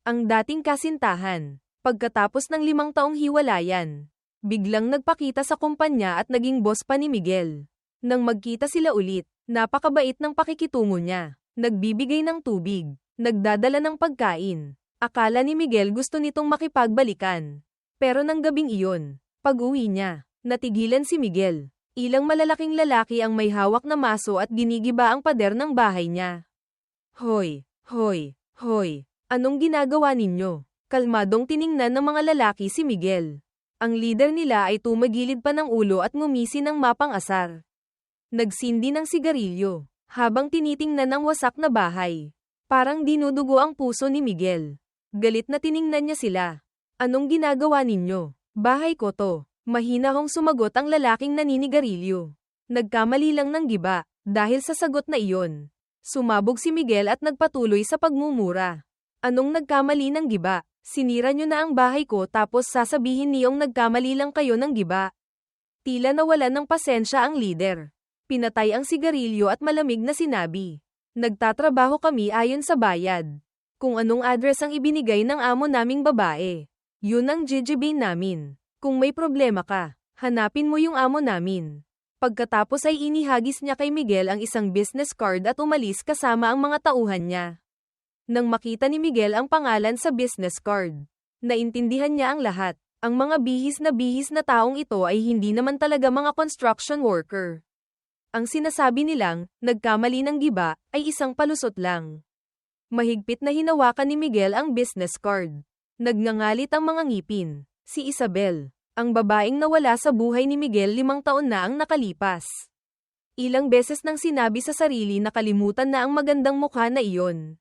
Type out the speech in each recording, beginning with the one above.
ang dating kasintahan. Pagkatapos ng 5 taong hiwalayan, biglang nagpakita sa kumpanya at naging boss pa ni Miguel. Nang magkita sila ulit, napakabait ng pakikitungo niya. Nagbibigay ng tubig, nagdadala ng pagkain. Akala ni Miguel gusto nitong makipagbalikan. Pero nang gabing iyon, pag-uwi niya, natigilan si Miguel. Ilang malalaking lalaki ang may hawak na maso at ginigiba ang pader ng bahay niya. Hoy, hoy, hoy, anong ginagawa ninyo? Kalmadong tiningnan ng mga lalaki si Miguel. Ang leader nila ay tumagilid pa ng ulo at ngumisi ng mapang-asar. Nagsindi ng sigarilyo, habang tinitingnan ang wasak na bahay. Parang dinudugo ang puso ni Miguel. Galit na tiningnan niya sila. Anong ginagawa ninyo? Bahay ko to. Mahina hong sumagot ang lalaking naninigarilyo. Nagkamali lang ng giba, dahil sa sagot na iyon. Sumabog si Miguel at nagpatuloy sa pagmumura. Anong nagkamali ng giba? Sinira nyo na ang bahay ko tapos sasabihin niyong nagkamali lang kayo ng giba. Tila nawalan ng pasensya ang leader. Pinatay ang sigarilyo at malamig na sinabi. Nagtatrabaho kami ayon sa bayad. Kung anong address ang ibinigay ng amo naming babae, yun ang jijibin namin. Kung may problema ka, hanapin mo yung amo namin. Pagkatapos ay inihagis niya kay Miguel ang isang business card at umalis kasama ang mga tauhan niya. Nang makita ni Miguel ang pangalan sa business card, naintindihan niya ang lahat. Ang mga bihis na taong ito ay hindi naman talaga mga construction worker. Ang sinasabi nilang, nagkamali ng giba, ay isang palusot lang. Mahigpit na hinawakan ni Miguel ang business card. Nagngangalit ang mga ngipin. Si Isabel, ang babaeng nawala sa buhay ni Miguel 5 taon na ang nakalipas. Ilang beses nang sinabi sa sarili na kalimutan na ang magandang mukha na iyon.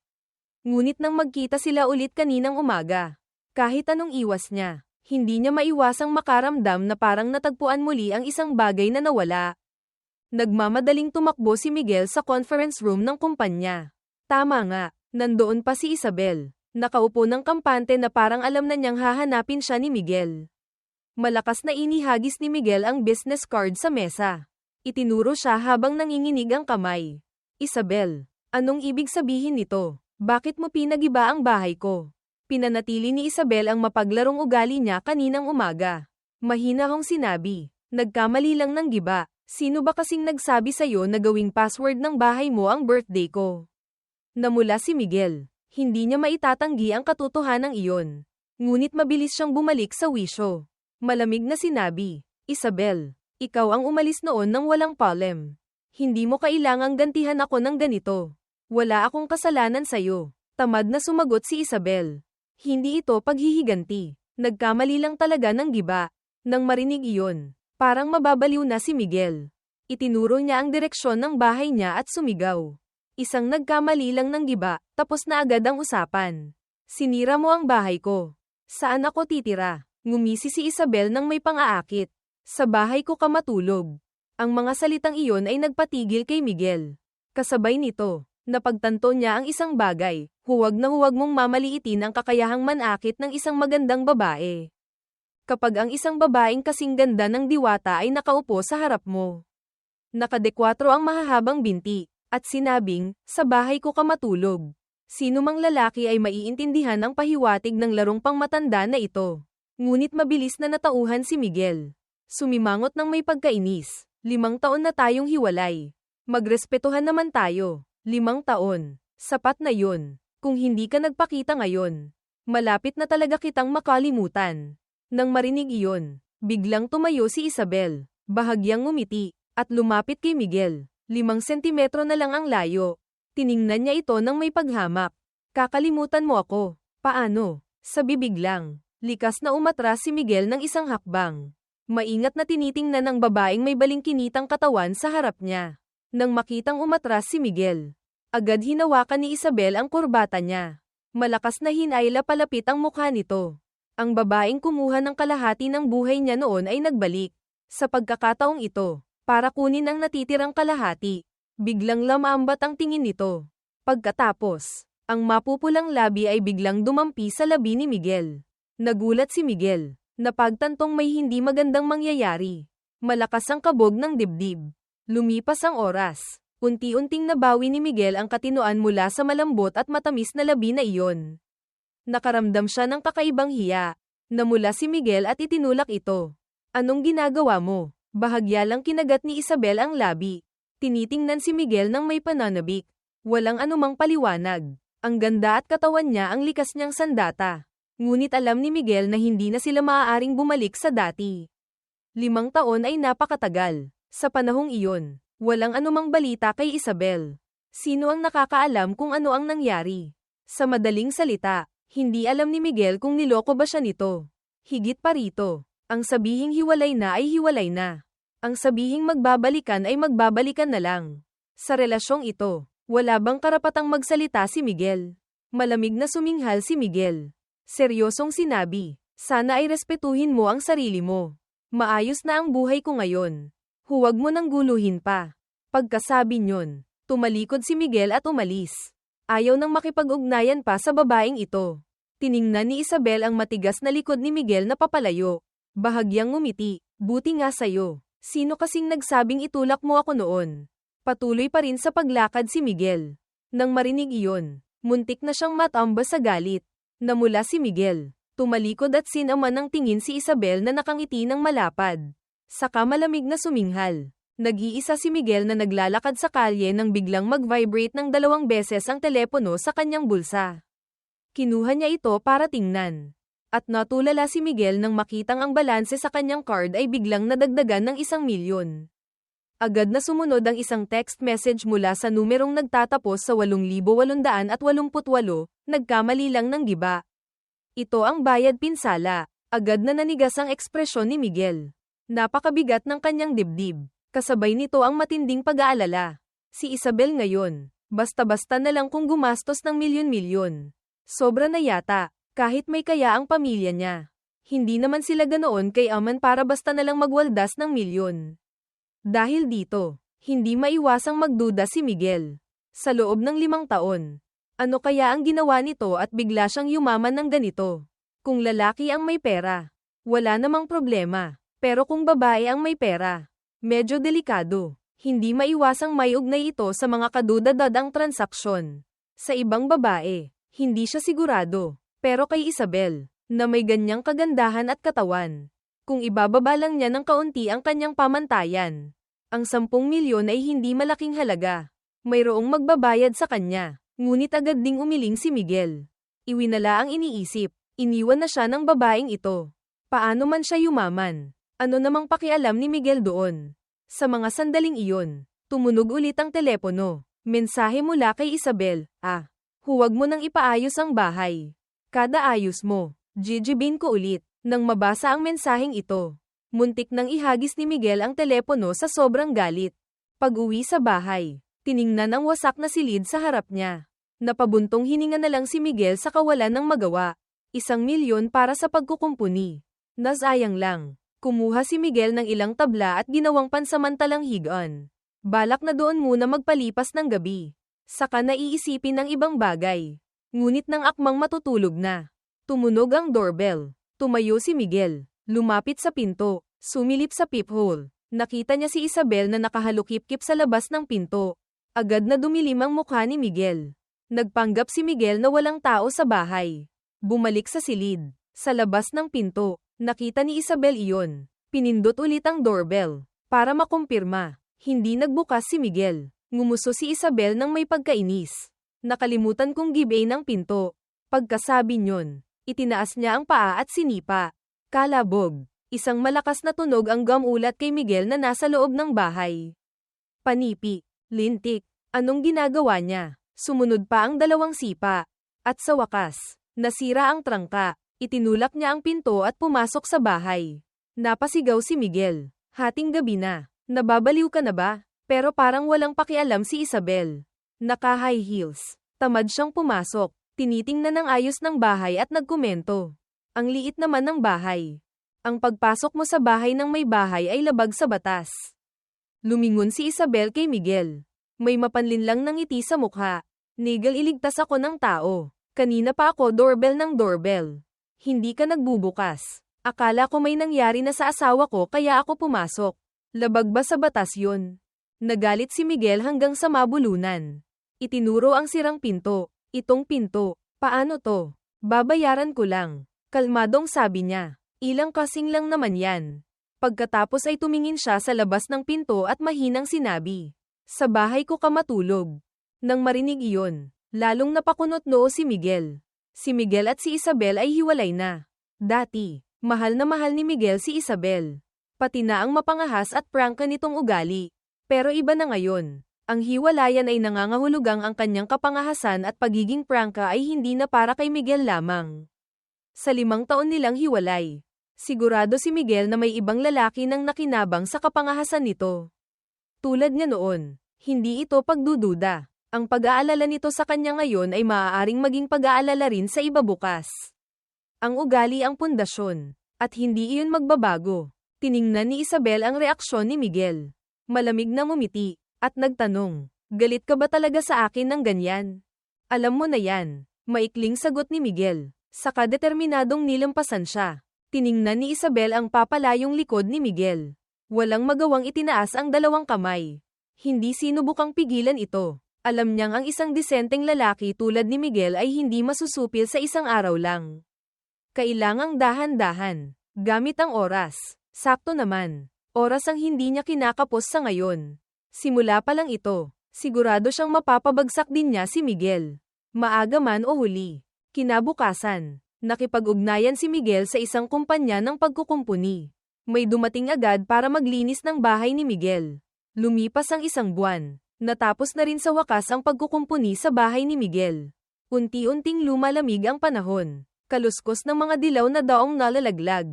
Ngunit nang magkita sila ulit kaninang umaga, kahit anong iwas niya, hindi niya maiwasang makaramdam na parang natagpuan muli ang isang bagay na nawala. Nagmamadaling tumakbo si Miguel sa conference room ng kumpanya. Tama nga, nandoon pa si Isabel. Nakaupo ng kampante na parang alam na niyang hahanapin siya ni Miguel. Malakas na inihagis ni Miguel ang business card sa mesa. Itinuro siya habang nanginginig ang kamay. Isabel, anong ibig sabihin nito? Bakit mo pinagiba ang bahay ko? Pinanatili ni Isabel ang mapaglarong ugali niya kaninang umaga. Mahina hong sinabi, nagkamali lang ng giba. Sino ba kasing nagsabi sa'yo na gawing password ng bahay mo ang birthday ko? Namula si Miguel. Hindi niya maitatanggi ang katotohanan iyon. Ngunit mabilis siyang bumalik sa wisyo. Malamig na sinabi, Isabel, ikaw ang umalis noon nang walang palem. Hindi mo kailangang gantihan ako ng ganito. Wala akong kasalanan sa'yo. Tamad na sumagot si Isabel. Hindi ito paghihiganti. Nagkamali lang talaga ng giba. Nang marinig iyon, parang mababaliw na si Miguel. Itinuro niya ang direksyon ng bahay niya at sumigaw. Isang nagkamali lang ng giba, tapos na agad ang usapan. Sinira mo ang bahay ko. Saan ako titira? Ngumisi si Isabel nang may pang-aakit. Sa bahay ko ka matulog. Ang mga salitang iyon ay nagpatigil kay Miguel. Kasabay nito, napagtanto niya ang isang bagay, huwag na huwag mong mamaliitin ang kakayahang manakit ng isang magandang babae. Kapag ang isang babaeng kasing ganda ng diwata ay nakaupo sa harap mo. Nakadekwatro ang mahahabang binti, at sinabing, sa bahay ko ka matulog. Sino mang lalaki ay maiintindihan ang pahiwatig ng larong pangmatanda na ito. Ngunit mabilis na natauhan si Miguel. Sumimangot ng may pagkainis. 5 taon na tayong hiwalay. Magrespetuhan naman tayo. 5 taon. Sapat na yun. Kung hindi ka nagpakita ngayon, malapit na talaga kitang makalimutan. Nang marinig iyon, biglang tumayo si Isabel. Bahagyang ngumiti, at lumapit kay Miguel. 5 sentimetro na lang ang layo. Tiningnan niya ito ng may paghamak. Kakalimutan mo ako. Paano? Sa bibig lang. Likas na umatras si Miguel ng isang hakbang. Maingat na tinitingnan ng babaeng may balingkinitang katawan sa harap niya. Nang makitang umatras si Miguel, agad hinawakan ni Isabel ang kurbata niya. Malakas na hinayla palapit ang mukha nito. Ang babaeng kumuha ng kalahati ng buhay niya noon ay nagbalik. Sa pagkakataong ito, para kunin ang natitirang kalahati, biglang lamambat ang tingin nito. Pagkatapos, ang mapupulang labi ay biglang dumampi sa labi ni Miguel. Nagulat si Miguel. Napagtantong may hindi magandang mangyayari. Malakas ang kabog ng dibdib. Lumipas ang oras. Unti-unting nabawi ni Miguel ang katinoan mula sa malambot at matamis na labi na iyon. Nakaramdam siya ng kakaibang hiya. Namula si Miguel at itinulak ito. Anong ginagawa mo? Bahagya lang kinagat ni Isabel ang labi. Tinitingnan si Miguel ng may pananabik. Walang anumang paliwanag. Ang ganda at katawan niya ang likas niyang sandata. Ngunit alam ni Miguel na hindi na sila maaaring bumalik sa dati. 5 taon ay napakatagal. Sa panahong iyon, walang anumang balita kay Isabel. Sino ang nakakaalam kung ano ang nangyari? Sa madaling salita, hindi alam ni Miguel kung niloko ba siya nito. Higit pa rito, ang sabihing hiwalay na ay hiwalay na. Ang sabihing magbabalikan ay magbabalikan na lang. Sa relasyong ito, wala bang karapatang magsalita si Miguel? Malamig na suminghal si Miguel. Seryosong sinabi, sana ay respetuhin mo ang sarili mo. Maayos na ang buhay ko ngayon. Huwag mo nang guluhin pa. Pagkasabi niyon, tumalikod si Miguel at umalis. Ayaw nang makipag-ugnayan pa sa babaeng ito. Tiningnan ni Isabel ang matigas na likod ni Miguel na papalayo. Bahagyang ngumiti, buti nga sayo. Sino kasing nagsabing itulak mo ako noon? Patuloy pa rin sa paglakad si Miguel. Nang marinig iyon, muntik na siyang matamba sa galit. Namula si Miguel. Tumalikod at sinaman ng tingin si Isabel na nakangiti ng malapad. Saka malamig na suminghal. Nag-iisa si Miguel na naglalakad sa kalye nang biglang mag-vibrate ng 2 beses ang telepono sa kanyang bulsa. Kinuha niya ito para tingnan. At natulala si Miguel nang makitang ang balanse sa kanyang card ay biglang nadagdagan ng 1 milyon. Agad na sumunod ang isang text message mula sa numerong nagtatapos sa 8,888, nagkamali lang ng giba. Ito ang bayad pinsala. Agad na nanigas ang ekspresyon ni Miguel. Napakabigat ng kanyang dibdib. Kasabay nito ang matinding pag-aalala. Si Isabel ngayon, basta-basta na lang kung gumastos ng milyon-milyon. Sobra na yata, kahit may kaya ang pamilya niya. Hindi naman sila ganoon kay Aman para basta na lang magwaldas ng milyon. Dahil dito, hindi maiwasang magduda si Miguel. Sa loob ng 5 taon, ano kaya ang ginawa nito at bigla siyang yumaman ng ganito? Kung lalaki ang may pera, wala namang problema. Pero kung babae ang may pera, medyo delikado. Hindi maiwasang may ugnay ito sa mga kadudadadang transaksyon. Sa ibang babae, hindi siya sigurado. Pero kay Isabel, na may ganyang kagandahan at katawan, kung ibababa lang niya ng kaunti ang kanyang pamantayan, ang 10 milyon ay hindi malaking halaga. Mayroong magbabayad sa kanya. Ngunit agad ding umiling si Miguel. Iwinala ang iniisip. Iniwan na siya ng babaeng ito. Paano man siya yumaman? Ano namang pakialam ni Miguel doon? Sa mga sandaling iyon, tumunog ulit ang telepono. Mensahe mula kay Isabel, huwag mo nang ipaayos ang bahay. Kada ayos mo, jijibin ko ulit. Nang mabasa ang mensaheng ito, muntik nang ihagis ni Miguel ang telepono sa sobrang galit. Pag-uwi sa bahay, tiningnan ang wasak na silid sa harap niya. Napabuntong hininga na lang si Miguel sa kawalan ng magawa. 1 milyon para sa pagkukumpuni. Nasayang lang. Kumuha si Miguel ng ilang tabla at ginawang pansamantalang higaan. Balak na doon muna magpalipas ng gabi. Saka naiisipin ng ibang bagay. Ngunit nang akmang matutulog na, tumunog ang doorbell. Tumayo si Miguel. Lumapit sa pinto. Sumilip sa peephole. Nakita niya si Isabel na nakahalukip-kip sa labas ng pinto. Agad na dumilim ang mukha ni Miguel. Nagpanggap si Miguel na walang tao sa bahay. Bumalik sa silid. Sa labas ng pinto, nakita ni Isabel iyon. Pinindot ulit ang doorbell. Para makumpirma, hindi nagbukas si Miguel. Ngumuso si Isabel ng may pagkainis. Nakalimutan kong gibay ng pinto. Pagkasabi niyon, itinaas niya ang paa at sinipa. Kalabog. Isang malakas na tunog ang gamulat kay Miguel na nasa loob ng bahay. Panipi. Lintik. Anong ginagawa niya? Sumunod pa ang 2 sipa. At sa wakas, nasira ang trangka. Itinulak niya ang pinto at pumasok sa bahay. Napasigaw si Miguel. Hating gabi na. Nababaliw ka na ba? Pero parang walang pakialam si Isabel. Naka-high heels. Tamad siyang pumasok. Tinitingnan ng ayos ng bahay at nagkomento. Ang liit naman ng bahay. Ang pagpasok mo sa bahay ng may bahay ay labag sa batas. Lumingon si Isabel kay Miguel. May mapanlinlang ng ngiti sa mukha. Nigel, iligtas ako ng tao. Kanina pa ako doorbell ng doorbell. Hindi ka nagbubukas. Akala ko may nangyari na sa asawa ko kaya ako pumasok. Labag ba sa batas yun? Nagalit si Miguel hanggang sa mabulunan. Itinuro ang sirang pinto. Itong pinto. Paano to? Babayaran ko lang. Kalmadong sabi niya. Ilang kasing lang naman yan. Pagkatapos ay tumingin siya sa labas ng pinto at mahinang sinabi. Sa bahay ko ka matulog. Nang marinig iyon, lalong napakunot noo si Miguel. Si Miguel at si Isabel ay hiwalay na. Dati, mahal na mahal ni Miguel si Isabel. Pati na ang mapangahas at prangka nitong ugali. Pero iba na ngayon. Ang hiwalayan ay nangangahulugang ang kanyang kapangahasan at pagiging prangka ay hindi na para kay Miguel lamang. Sa 5 taon nilang hiwalay, sigurado si Miguel na may ibang lalaki nang nakinabang sa kapangahasan nito. Tulad niya noon, hindi ito pagdududa. Ang pag-aalala nito sa kanya ngayon ay maaaring maging pag-aalala rin sa iba bukas. Ang ugali ang pundasyon, at hindi iyon magbabago. Tiningnan ni Isabel ang reaksyon ni Miguel. Malamig na ngumiti. At nagtanong, galit ka ba talaga sa akin ng ganyan? Alam mo na yan, maikling sagot ni Miguel. Saka determinadong nilampasan siya. Tiningnan ni Isabel ang papalayong likod ni Miguel. Walang magawang itinaas ang 2 kamay. Hindi sinubukang pigilan ito. Alam niyang ang isang disenteng lalaki tulad ni Miguel ay hindi masusupil sa isang araw lang. Kailangang dahan-dahan. Gamit ang oras. Sakto naman. Oras ang hindi niya kinakapos sa ngayon. Simula pa lang ito, sigurado siyang mapapabagsak din niya si Miguel. Maaga man o huli. Kinabukasan, nakipag-ugnayan si Miguel sa isang kumpanya ng pagkukumpuni. May dumating agad para maglinis ng bahay ni Miguel. Lumipas ang 1 buwan. Natapos na rin sa wakas ang pagkukumpuni sa bahay ni Miguel. Unti-unting lumalamig ang panahon. Kaluskos ng mga dilaw na daong nalalaglag.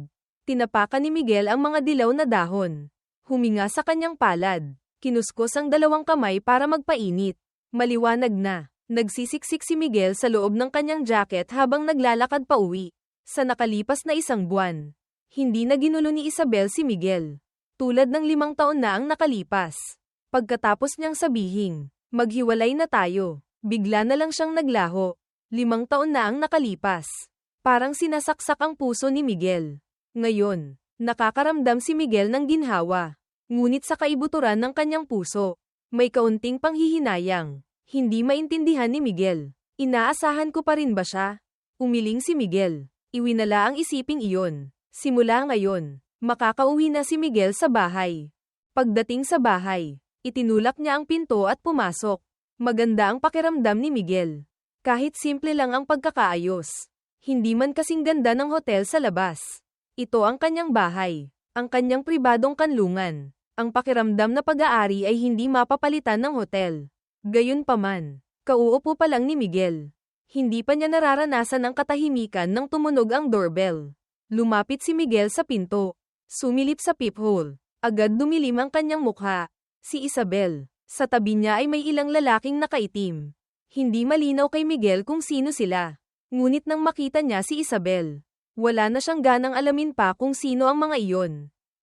Tinapakan ni Miguel ang mga dilaw na dahon. Huminga sa kanyang palad. Kinuskos ang 2 kamay para magpainit. Maliwanag na. Nagsisiksik si Miguel sa loob ng kanyang jacket habang naglalakad pa uwi. Sa nakalipas na 1 buwan, hindi na ginulo ni Isabel si Miguel. Tulad ng 5 taon na ang nakalipas. Pagkatapos niyang sabihin, maghiwalay na tayo, bigla na lang siyang naglaho. 5 taon na ang nakalipas. Parang sinasaksak ang puso ni Miguel. Ngayon, nakakaramdam si Miguel ng ginhawa. Ngunit sa kaibuturan ng kanyang puso, may kaunting panghihinayang. Hindi maintindihan ni Miguel. Inaasahan ko pa rin ba siya? Umiling si Miguel. Iwinala ang isiping iyon. Simula ngayon, makakauwi na si Miguel sa bahay. Pagdating sa bahay, itinulak niya ang pinto at pumasok. Maganda ang pakiramdam ni Miguel. Kahit simple lang ang pagkakaayos. Hindi man kasing ganda ng hotel sa labas. Ito ang kanyang bahay. Ang kanyang pribadong kanlungan. Ang pakiramdam na pag-aari ay hindi mapapalitan ng hotel. Gayunpaman, kauupo pa lang ni Miguel. Hindi pa niya nararanasan ang katahimikan nang tumunog ang doorbell. Lumapit si Miguel sa pinto. Sumilip sa peephole. Agad dumilim ang kanyang mukha. Si Isabel. Sa tabi niya ay may ilang lalaking nakaitim. Hindi malinaw kay Miguel kung sino sila. Ngunit nang makita niya si Isabel, wala na siyang ganang alamin pa kung sino ang mga iyon.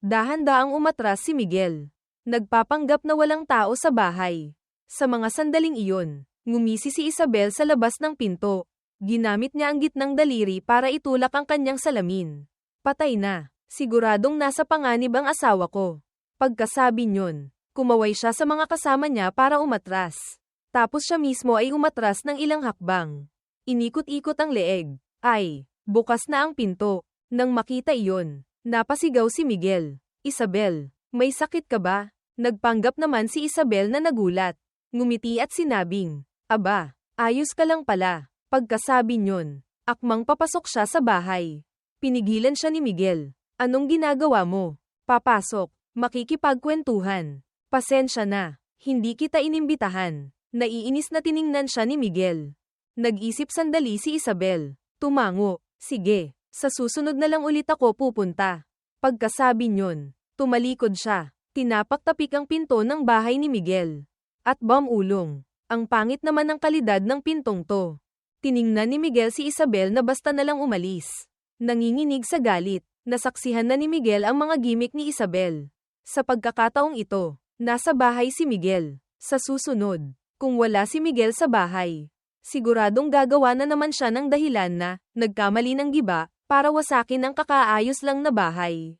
Dahan-daang umatras si Miguel. Nagpapanggap na walang tao sa bahay. Sa mga sandaling iyon, ngumisi si Isabel sa labas ng pinto. Ginamit niya ang gitnang daliri para itulak ang kanyang salamin. Patay na. Siguradong nasa panganib ang asawa ko. Pagkasabi niyon, kumaway siya sa mga kasama niya para umatras. Tapos siya mismo ay umatras ng ilang hakbang. Inikot-ikot ang leeg. Ay, bukas na ang pinto. Nang makita iyon, napasigaw si Miguel. Isabel, may sakit ka ba? Nagpanggap naman si Isabel na nagulat. Ngumiti at sinabing, aba, ayos ka lang pala. Pagkasabi niyon, akmang papasok siya sa bahay. Pinigilan siya ni Miguel. Anong ginagawa mo? Papasok, makikipagkwentuhan. Pasensya na, hindi kita inimbitahan. Naiinis na tiningnan siya ni Miguel. Nag-isip sandali si Isabel. Tumango, sige. Sa susunod na lang ulit ako pupunta. Pagkasabi niyon, tumalikod siya. Tinapak-tapik ang pinto ng bahay ni Miguel. At bamulong. Ang pangit naman ng kalidad ng pintong to. Tiningnan ni Miguel si Isabel na basta na lang umalis. Nanginginig sa galit. Nasaksihan na ni Miguel ang mga gimik ni Isabel. Sa pagkakataong ito, nasa bahay si Miguel. Sa susunod, kung wala si Miguel sa bahay, siguradong gagawa na naman siya ng dahilan na nagkamali ng giba para wasakin ang kakaayos lang na bahay.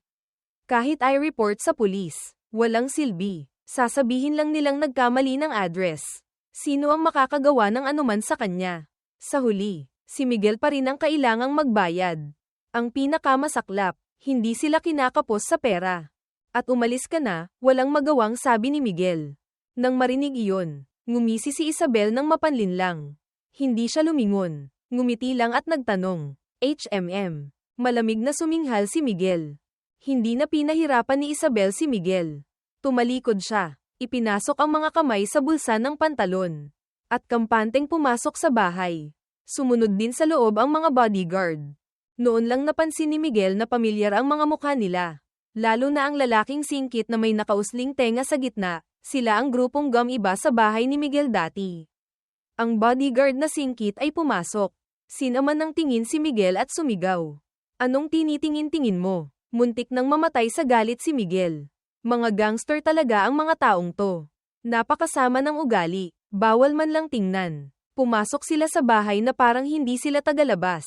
Kahit ay report sa pulis, walang silbi. Sasabihin lang nilang nagkamali ng address. Sino ang makakagawa ng anuman sa kanya? Sa huli, Si Miguel pa rin ang kailangang magbayad. Ang pinakamasaklap, hindi sila kinakapos sa pera. At umalis ka na, walang magawang sabi ni Miguel. Nang marinig iyon, ngumisi si Isabel ng mapanlinlang. Hindi siya lumingon, ngumiti lang at nagtanong, HMM. Malamig na suminghal si Miguel. Hindi na pinahirapan ni Isabel si Miguel. Tumalikod siya, ipinasok ang mga kamay sa bulsa ng pantalon. At kampanteng pumasok sa bahay. Sumunod din sa loob ang mga bodyguard. Noon lang napansin ni Miguel na pamilyar ang mga mukha nila. Lalo na ang lalaking singkit na may nakausling tenga sa gitna, sila ang grupong gum-iba sa bahay ni Miguel dati. Ang bodyguard na singkit ay pumasok. Sinaman ng tingin si Miguel at sumigaw. Anong tinitingin-tingin mo? Muntik nang mamatay sa galit si Miguel. Mga gangster talaga ang mga taong to. Napakasama ng ugali, bawal man lang tingnan. Pumasok sila sa bahay na parang hindi sila tagalabas.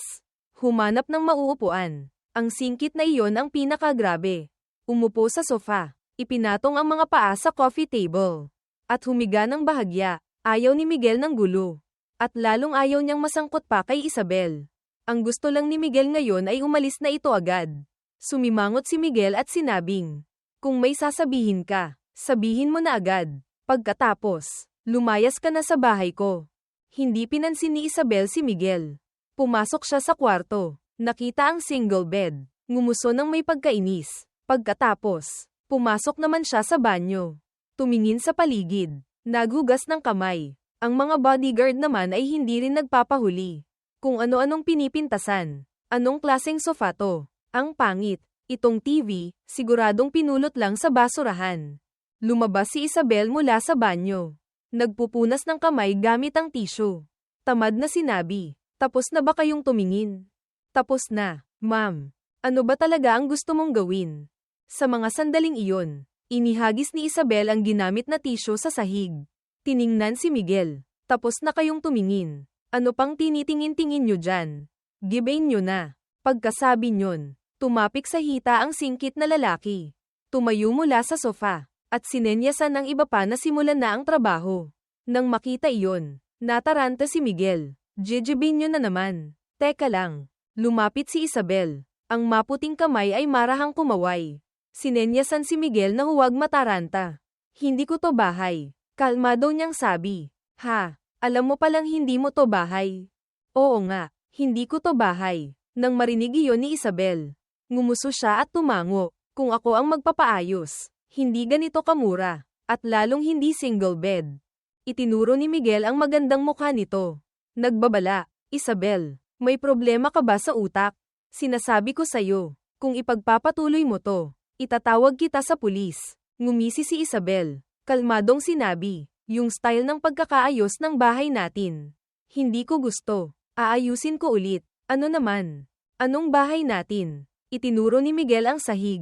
Humanap ng mauupuan. Ang singkit na iyon ang pinakagrabe. Umupo sa sofa, ipinatong ang mga paa sa coffee table. At humiga ng bahagya, ayaw ni Miguel ng gulo. At lalong ayaw niyang masangkot pa kay Isabel. Ang gusto lang ni Miguel ngayon ay umalis na ito agad. Sumimangot si Miguel at sinabing, kung may sasabihin ka, sabihin mo na agad. Pagkatapos, lumayas ka na sa bahay ko. Hindi pinansin ni Isabel si Miguel. Pumasok siya sa kwarto, nakita ang single bed, ngumuso ng may pagkainis. Pagkatapos, pumasok naman siya sa banyo. Tumingin sa paligid, naghugas ng kamay. Ang mga bodyguard naman ay hindi rin nagpapahuli. Kung ano-anong pinipintasan. Anong klaseng sofa to? Ang pangit. Itong TV, siguradong pinulot lang sa basurahan. Lumabas si Isabel mula sa banyo. Nagpupunas ng kamay gamit ang tissue. Tamad na sinabi, tapos na ba kayong tumingin? Tapos na, ma'am. Ano ba talaga ang gusto mong gawin? Sa mga sandaling iyon, inihagis ni Isabel ang ginamit na tissue sa sahig. Tiningnan si Miguel. Tapos na kayong tumingin. Ano pang tinitingin-tingin nyo dyan? Gibain nyo na. Pagkasabi nyon, tumapik sa hita ang singkit na lalaki. Tumayo mula sa sofa, at sinenyasan ng iba pa na simulan na ang trabaho. Nang makita iyon, nataranta si Miguel. Jejebin nyo na naman. Teka lang. Lumapit si Isabel. Ang maputing kamay ay marahang kumaway. Sinenyasan si Miguel na huwag mataranta. Hindi ko to bahay. Kalmado niyang sabi. Ha, alam mo palang hindi mo to bahay. Oo nga, hindi ko to bahay. Nang marinig iyon ni Isabel, ngumuso siya at tumango. Kung ako ang magpapaayos, hindi ganito kamura, at lalong hindi single bed. Itinuro ni Miguel ang magandang mukha nito. Nagbabala, Isabel, may problema ka ba sa utak? Sinasabi ko sa'yo, kung ipagpapatuloy mo to, itatawag kita sa pulis. Ngumisi si Isabel. Kalmadong sinabi, yung style ng pagkakaayos ng bahay natin. Hindi ko gusto. Aayusin ko ulit. Ano naman? Anong bahay natin? Itinuro ni Miguel ang sahig.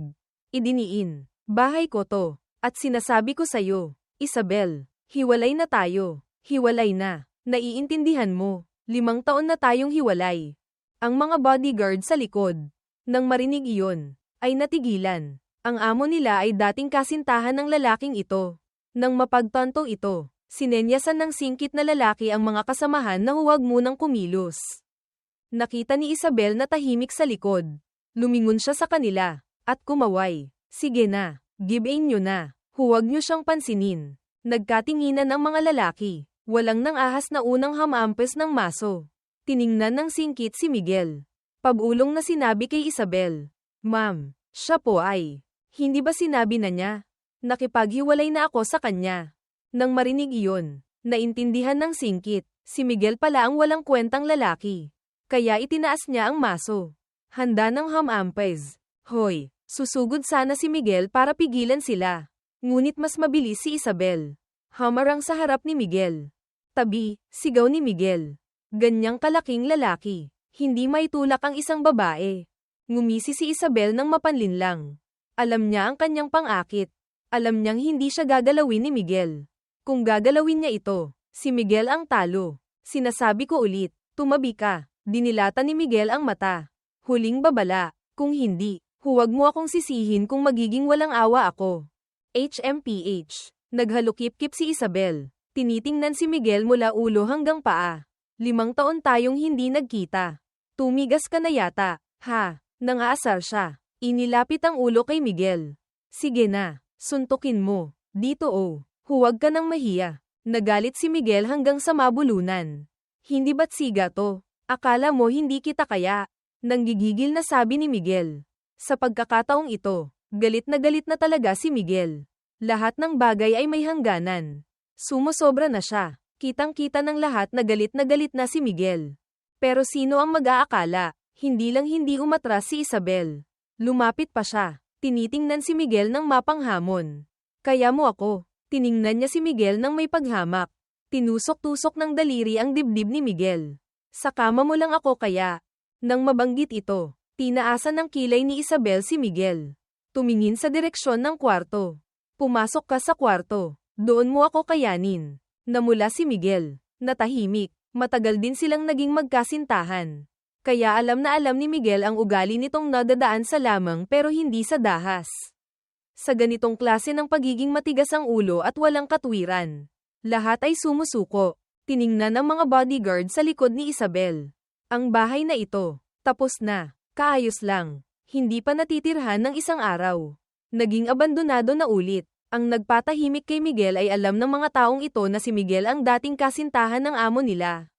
Idiniin. Bahay ko to. At sinasabi ko sa'yo, Isabel, hiwalay na tayo. Hiwalay na. Naiintindihan mo. 5 taon na tayong hiwalay. Ang mga bodyguard sa likod. Nang marinig iyon, ay natigilan. Ang amo nila ay dating kasintahan ng lalaking ito. Nang mapagtanto ito, sinenyasan ng singkit na lalaki ang mga kasamahan na huwag munang kumilos. Nakita ni Isabel na tahimik sa likod. Lumingon siya sa kanila, at kumaway. Sige na, gibain nyo na. Huwag nyo siyang pansinin. Nagkatinginan ang mga lalaki. Walang nang ahas na unang hamampes ng maso. Tiningnan ng singkit si Miguel. Pabulong na sinabi kay Isabel. Ma'am, siya po ay. Hindi ba sinabi na niya? Nakipaghiwalay na ako sa kanya. Nang marinig iyon, naintindihan ng singkit, si Miguel pala ang walang kwentang lalaki. Kaya itinaas niya ang maso. Handa ng hamampes. Hoy, susugod sana si Miguel para pigilan sila. Ngunit mas mabilis si Isabel. Hamarang sa harap ni Miguel. Tabi, sigaw ni Miguel. Ganyang kalaking lalaki. Hindi maitulak ang isang babae. Ngumisi si Isabel ng mapanlinlang. Alam niya ang kanyang pang-akit. Alam niyang hindi siya gagalawin ni Miguel. Kung gagalawin niya ito, si Miguel ang talo. Sinasabi ko ulit, tumabi ka. Dinilata ni Miguel ang mata. Huling babala. Kung hindi, huwag mo akong sisihin kung magiging walang awa ako. HMPH. Naghalukip-kip si Isabel. Tinitingnan si Miguel mula ulo hanggang paa. 5 taon tayong hindi nagkita. Tumigas ka na yata, ha? Nangaasar siya. Inilapit ang ulo kay Miguel. Sige na, suntukin mo. Dito oh, huwag ka nang mahiya. Nagalit si Miguel hanggang sa mabulunan. Hindi ba't siga to? Akala mo hindi kita kaya? Nanggigigil na sabi ni Miguel. Sa pagkakataong ito, galit na talaga si Miguel. Lahat ng bagay ay may hangganan. Sumosobra na siya. Kitang-kita ng lahat na galit na si Miguel. Pero sino ang mag-aakala? Hindi lang hindi umatras si Isabel. Lumapit pa siya. Tinitingnan si Miguel ng mapanghamon. Kaya mo ako. Tiningnan niya si Miguel ng may paghamak. Tinusok-tusok ng daliri ang dibdib ni Miguel. Sa kama mo lang ako kaya. Nang mabanggit ito, tinaasan ng kilay ni Isabel si Miguel. Tumingin sa direksyon ng kwarto. Pumasok ka sa kwarto. Doon mo ako kayanin. Namula si Miguel. Natahimik. Matagal din silang naging magkasintahan. Kaya alam na alam ni Miguel ang ugali nitong nadadaan sa lamang pero hindi sa dahas. Sa ganitong klase ng pagiging matigas ang ulo at walang katwiran. Lahat ay sumusuko. Tiningnan ang mga bodyguard sa likod ni Isabel. Ang bahay na ito, tapos na. Kaayos lang. Hindi pa natitirhan ng isang araw. Naging abandonado na ulit. Ang nagpatahimik kay Miguel ay alam ng mga taong ito na si Miguel ang dating kasintahan ng amo nila.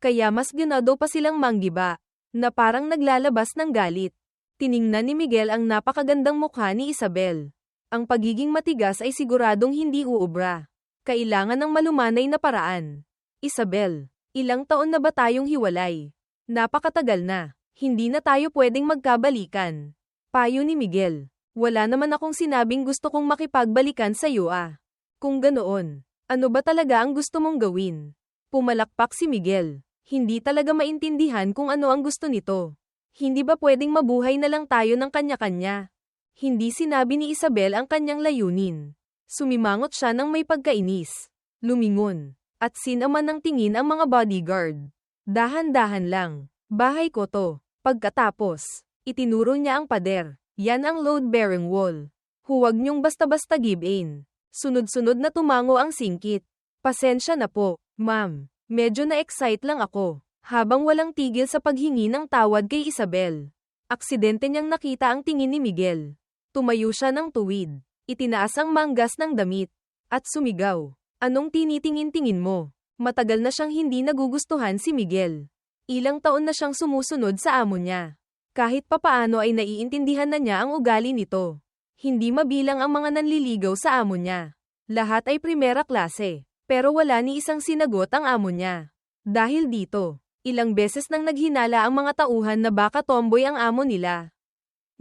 Kaya mas ganado pa silang manggiba, na parang naglalabas ng galit. Tiningnan ni Miguel ang napakagandang mukha ni Isabel. Ang pagiging matigas ay siguradong hindi uubra. Kailangan ng malumanay na paraan. Isabel, ilang taon na ba tayong hiwalay? Napakatagal na. Hindi na tayo pwedeng magkabalikan. Payo ni Miguel. Wala naman akong sinabing gusto kong makipagbalikan sa iyo ah. Kung ganoon, ano ba talaga ang gusto mong gawin? Pumalakpak si Miguel. Hindi talaga maintindihan kung ano ang gusto nito. Hindi ba pwedeng mabuhay na lang tayo ng kanya-kanya? Hindi sinabi ni Isabel ang kanyang layunin. Sumimangot siya ng may pagkainis. Lumingon. At sinaman ng tingin ang mga bodyguard. Dahan-dahan lang. Bahay ko to. Pagkatapos, itinuro niya ang pader. Yan ang load-bearing wall. Huwag niyong basta-basta give in. Sunod-sunod na tumango ang singkit. Pasensya na po, ma'am. Medyo na-excite lang ako. Habang walang tigil sa paghingi ng tawad kay Isabel. Aksidente niyang nakita ang tingin ni Miguel. Tumayo siya ng tuwid. Itinaas ang manggas ng damit. At sumigaw. Anong tinitingin-tingin mo? Matagal na siyang hindi nagugustuhan si Miguel. Ilang taon na siyang sumusunod sa amo niya. Kahit papaano ay naiintindihan na niya ang ugali nito. Hindi mabilang ang mga nanliligaw sa amo niya. Lahat ay primera klase. Pero wala ni isang sinagot ang amo niya. Dahil dito, ilang beses nang naghinala ang mga tauhan na baka tomboy ang amo nila.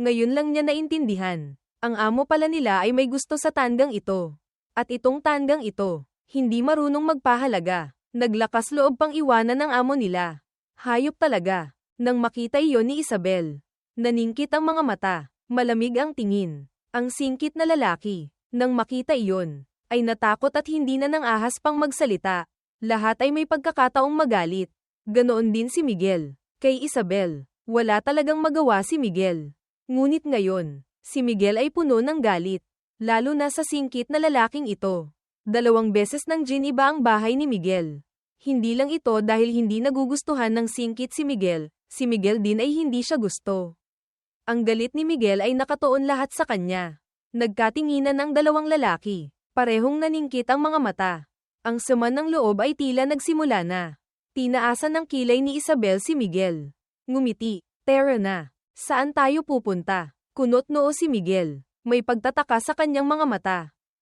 Ngayon lang niya naintindihan. Ang amo pala nila ay may gusto sa tandang ito. At itong tandang ito, hindi marunong magpahalaga. Naglakas loob pang iwanan ng amo nila. Hayop talaga. Nang makita iyon ni Isabel, naningkit ang mga mata, malamig ang tingin. Ang singkit na lalaki, nang makita iyon, ay natakot at hindi na nang ahas pang magsalita. Lahat ay may pagkakataong magalit. Ganoon din si Miguel. Kay Isabel, wala talagang magawa si Miguel. Ngunit ngayon, si Miguel ay puno ng galit. Lalo na sa singkit na lalaking ito. 2 beses nang giniba ang bahay ni Miguel. Hindi lang ito dahil hindi nagugustuhan ng singkit si Miguel din ay hindi siya gusto. Ang galit ni Miguel ay nakatuon lahat sa kanya. Nagkatinginan ang 2 lalaki. Parehong naningkit ang mga mata. Ang sama ng loob ay tila nagsimula na. Tinaasan ng kilay ni Isabel si Miguel. Ngumiti. Tara na. Saan tayo pupunta? Kunot noo si Miguel. May pagtataka sa kanyang mga mata.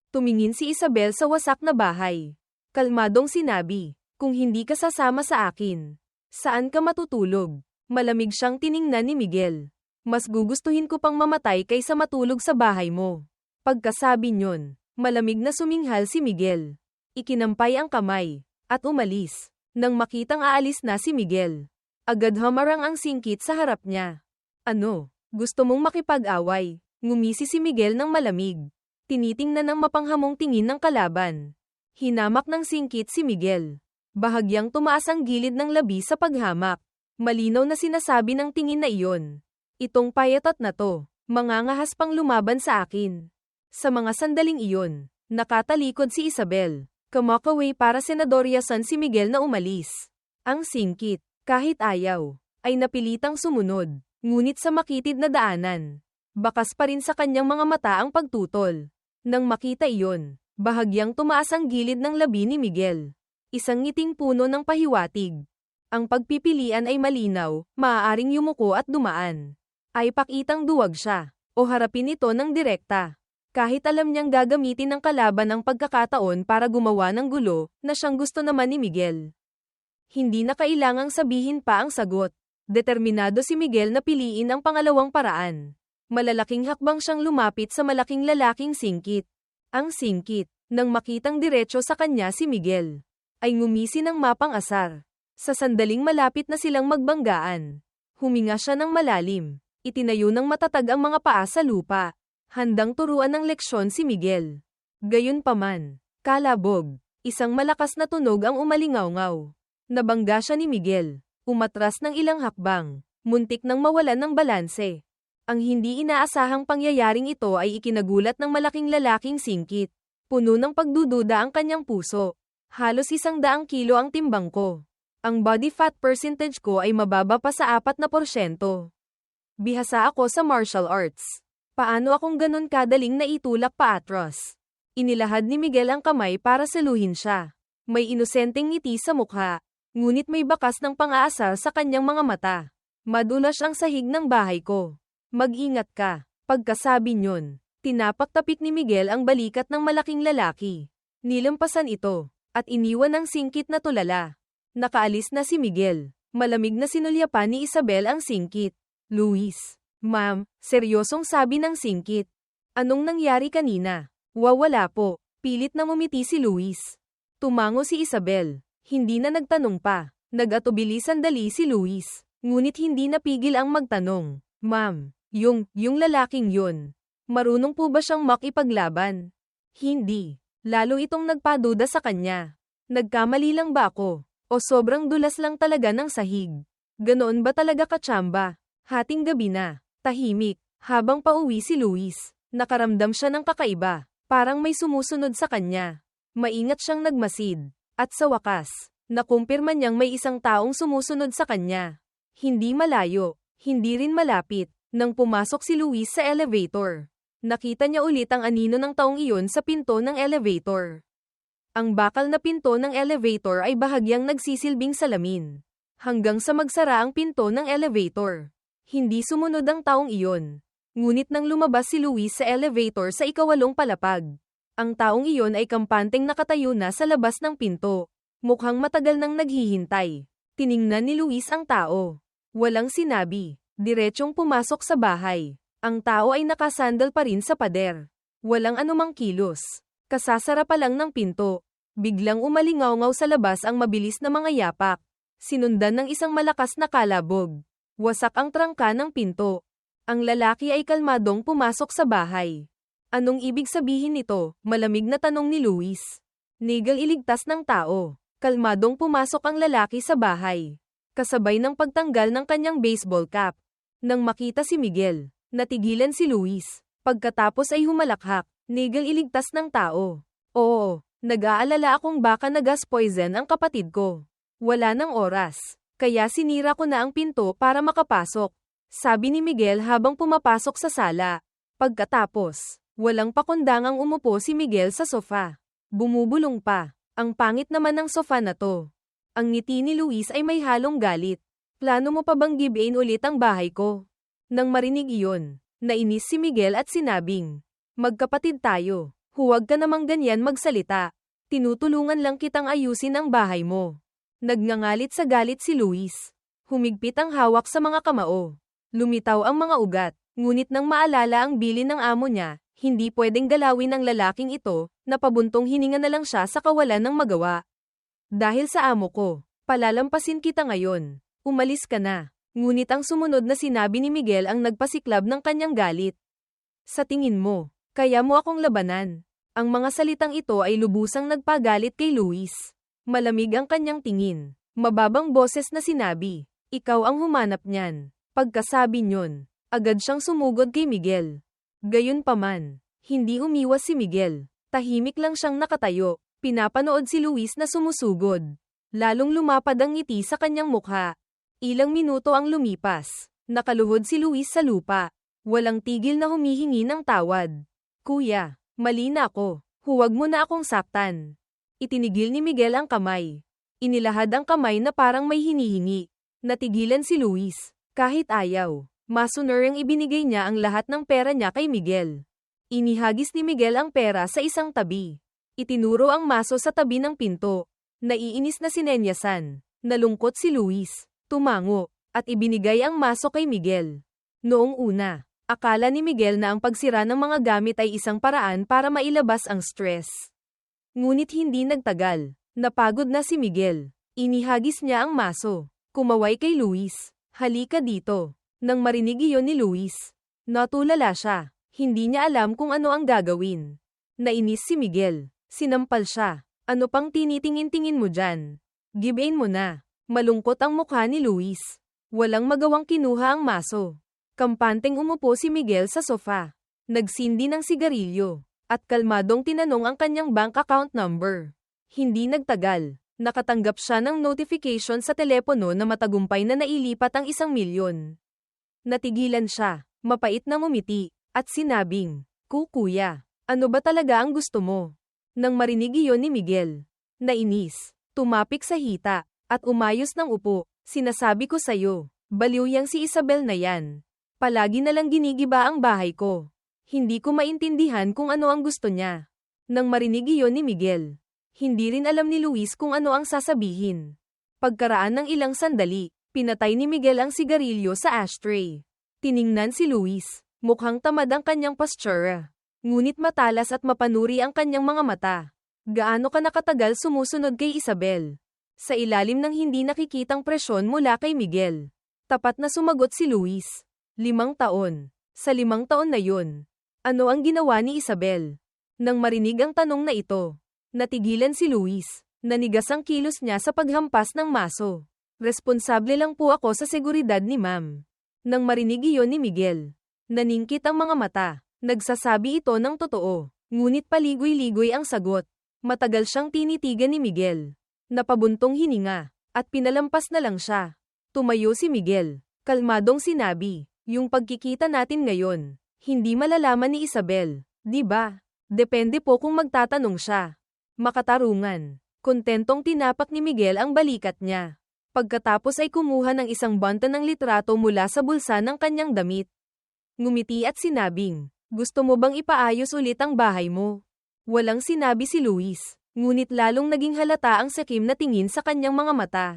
Tumingin si Isabel sa wasak na bahay. Kalmadong sinabi. Kung hindi ka sasama sa akin, saan ka matutulog? Malamig siyang tiningnan ni Miguel. Mas gugustuhin ko pang mamatay kaysa matulog sa bahay mo. Pagkasabi niyon, malamig na suminghal si Miguel. Ikinampay ang kamay, at umalis. Nang makitang aalis na si Miguel, agad hamarang ang singkit sa harap niya. Ano, gusto mong makipag-away? Ngumisi si Miguel ng malamig. Tinitingnan ng mapanghamong tingin ng kalaban. Hinamak ng singkit si Miguel. Bahagyang tumaas ang gilid ng labi sa paghamak. Malinaw na sinasabi ng tingin na iyon. Itong payatot na to, mangangahas pang lumaban sa akin. Sa mga sandaling iyon, nakatalikod si Isabel. Kamakaway para senadoryasan si Miguel na umalis. Ang singkit, kahit ayaw, ay napilitang sumunod. Ngunit sa makitid na daanan, bakas pa rin sa kanyang mga mata ang pagtutol. Nang makita iyon, bahagyang tumaas ang gilid ng labi ni Miguel. Isang ngiting puno ng pahiwatig. Ang pagpipilian ay malinaw, maaaring yumuko at dumaan. Ay pakitang duwag siya, o harapin ito ng direkta. Kahit alam niyang gagamitin ng kalaban ang pagkakataon para gumawa ng gulo, na siyang gusto naman ni Miguel. Hindi na kailangang sabihin pa ang sagot. Determinado si Miguel na piliin ang pangalawang paraan. Malalaking hakbang siyang lumapit sa malaking lalaking singkit. Ang singkit, nang makitang diretso sa kanya si Miguel, ay ngumisi ng mapang-asar. Sa sandaling malapit na silang magbanggaan, huminga siya ng malalim. Itinayo ng matatag ang mga paa sa lupa. Handang turuan ng leksyon si Miguel. Gayunpaman, kalabog, isang malakas na tunog ang umalingaw-ngaw. Nabangga siya ni Miguel. Umatras ng ilang hakbang, muntik nang mawalan ng balanse. Ang hindi inaasahang pangyayaring ito ay ikinagulat ng malaking lalaking singkit. Puno ng pagdududa ang kanyang puso. Halos 100 kilo ang timbang ko. Ang body fat percentage ko ay mababa pa sa 4%. Bihasa ako sa martial arts. Paano akong ganun kadaling naitulak pa atros? Inilahad ni Miguel ang kamay para saluhin siya. May inosenteng ngiti sa mukha, ngunit may bakas ng pang-aasar sa kanyang mga mata. Madulas ang sahig ng bahay ko. Mag-ingat ka. Pagkasabi niyon, tinapak-tapik ni Miguel ang balikat ng malaking lalaki. Nilampasan ito, at iniwan ng singkit na tulala. Nakaalis na si Miguel. Malamig na sinulyapan ni Isabel ang singkit. Luis. Ma'am, seryosong sabi ng singkit. Anong nangyari kanina? Wala po. Pilit na ngumiti si Luis. Tumango si Isabel. Hindi na nagtanong pa. Nag-atubili sandali si Luis. Ngunit hindi napigil ang magtanong. Ma'am, yung lalaking yun. Marunong po ba siyang makipaglaban? Hindi. Lalo itong nagpaduda sa kanya. Nagkamali lang ba ako? O sobrang dulas lang talaga ng sahig? Ganoon ba talaga katsamba? Hating gabi na. Tahimik, habang pauwi si Luis, nakaramdam siya ng kakaiba, parang may sumusunod sa kanya. Maingat siyang nagmasid, at sa wakas, nakumpirma niyang may isang taong sumusunod sa kanya. Hindi malayo, hindi rin malapit, nang pumasok si Luis sa elevator. Nakita niya ulit ang anino ng taong iyon sa pinto ng elevator. Ang bakal na pinto ng elevator ay bahagyang nagsisilbing salamin, hanggang sa magsara ang pinto ng elevator. Hindi sumunod ang taong iyon. Ngunit nang lumabas si Luis sa elevator sa ika-8 palapag, ang taong iyon ay kampanteng nakatayo na sa labas ng pinto. Mukhang matagal nang naghihintay. Tiningnan ni Luis ang tao. Walang sinabi. Diretsyong pumasok sa bahay. Ang tao ay nakasandal pa rin sa pader. Walang anumang kilos. Kasasara pa lang ng pinto. Biglang umalingaw-ngaw sa labas ang mabilis na mga yapak. Sinundan ng isang malakas na kalabog. Wasak ang trangka ng pinto. Ang lalaki ay kalmadong pumasok sa bahay. Anong ibig sabihin nito? Malamig na tanong ni Luis. Nigel iligtas ng tao. Kalmadong pumasok ang lalaki sa bahay. Kasabay ng pagtanggal ng kanyang baseball cap. Nang makita si Miguel, natigilan si Luis. Pagkatapos ay humalakhak. Nigel iligtas ng tao. Oo, nag-aalala akong baka na-gas poison ang kapatid ko. Wala nang oras. Kaya sinira ko na ang pinto para makapasok. Sabi ni Miguel habang pumapasok sa sala. Pagkatapos, walang pakundangang umupo si Miguel sa sofa. Bumubulong pa. Ang pangit naman ng sofa na to. Ang ngiti ni Luis ay may halong galit. Plano mo pa bang give-in ulit ang bahay ko? Nang marinig iyon, nainis si Miguel at sinabing, magkapatid tayo. Huwag ka namang ganyan magsalita. Tinutulungan lang kitang ayusin ang bahay mo. Nagngangalit sa galit si Luis. Humigpit ang hawak sa mga kamao. Lumitaw ang mga ugat, ngunit nang maalala ang bilin ng amo niya, hindi pwedeng galawin ng lalaking ito, na pabuntong hininga na lang siya sa kawalan ng magawa. Dahil sa amo ko, palalampasin kita ngayon. Umalis ka na. Ngunit ang sumunod na sinabi ni Miguel ang nagpasiklab ng kanyang galit. Sa tingin mo, kaya mo akong labanan. Ang mga salitang ito ay lubusang nagpagalit kay Luis. Malamig ang kanyang tingin. Mababang boses na sinabi, ikaw ang humanap niyan. Pagkasabi niyon, agad siyang sumugod kay Miguel. Gayunpaman, hindi umiwas si Miguel. Tahimik lang siyang nakatayo. Pinapanood si Luis na sumusugod. Lalong lumapad ang ngiti sa kanyang mukha. Ilang minuto ang lumipas. Nakaluhod si Luis sa lupa. Walang tigil na humihingi ng tawad. Kuya, mali na ako. Huwag mo na akong saktan. Itinigil ni Miguel ang kamay. Inilahad ang kamay na parang may hinihingi. Natigilan si Luis. Kahit ayaw, masunarang ibinigay niya ang lahat ng pera niya kay Miguel. Inihagis ni Miguel ang pera sa isang tabi. Itinuro ang maso sa tabi ng pinto. Naiinis na sinenyasan. Nalungkot si Luis. Tumango. At ibinigay ang maso kay Miguel. Noong una, akala ni Miguel na ang pagsira ng mga gamit ay isang paraan para mailabas ang stress. Ngunit hindi nagtagal. Napagod na si Miguel. Inihagis niya ang maso. Kumaway kay Luis. Halika dito. Nang marinig iyon ni Luis, natulala siya. Hindi niya alam kung ano ang gagawin. Nainis si Miguel. Sinampal siya. Ano pang tinitingin-tingin mo dyan? Gibain mo na. Malungkot ang mukha ni Luis. Walang magawang kinuha ang maso. Kampanteng umupo si Miguel sa sofa. Nagsindi ng sigarilyo. At kalmadong tinanong ang kanyang bank account number. Hindi nagtagal. Nakatanggap siya ng notification sa telepono na matagumpay na nailipat ang 1,000,000. Natigilan siya. Mapait na ngumiti. At sinabing, Kuya, ano ba talaga ang gusto mo? Nang marinig iyon ni Miguel, nainis, tumapik sa hita, at umayos ng upo. Sinasabi ko sa'yo, baliw yang si Isabel na yan. Palagi na lang ginigiba ang bahay ko. Hindi ko maintindihan kung ano ang gusto niya. Nang marinig iyon ni Miguel, hindi rin alam ni Luis kung ano ang sasabihin. Pagkaraan ng ilang sandali, pinatay ni Miguel ang sigarilyo sa ashtray. Tiningnan si Luis. Mukhang tamad ang kanyang postura. Ngunit matalas at mapanuri ang kanyang mga mata. Gaano ka nakatagal sumusunod kay Isabel? Sa ilalim ng hindi nakikitang presyon mula kay Miguel. Tapat na sumagot si Luis. 5 taon. Sa 5 taon na yun, ano ang ginawa ni Isabel? Nang marinig ang tanong na ito, natigilan si Luis. Nanigas ang kilos niya sa paghampas ng maso. Responsable lang po ako sa seguridad ni ma'am. Nang marinig iyon ni Miguel, naningkit ang mga mata. Nagsasabi ito ng totoo. Ngunit paligoy-ligoy ang sagot. Matagal siyang tinitigan ni Miguel. Napabuntong hininga. At pinalampas na lang siya. Tumayo si Miguel. Kalmadong sinabi, yung pagkikita natin ngayon, hindi malalaman ni Isabel, di ba? Depende po kung magtatanong siya. Makatarungan. Kontentong tinapak ni Miguel ang balikat niya. Pagkatapos ay kumuha ng isang banta ng litrato mula sa bulsa ng kanyang damit. Ngumiti at sinabing, gusto mo bang ipaayos ulit ang bahay mo? Walang sinabi si Luis, ngunit lalong naging halata ang sakim na tingin sa kanyang mga mata.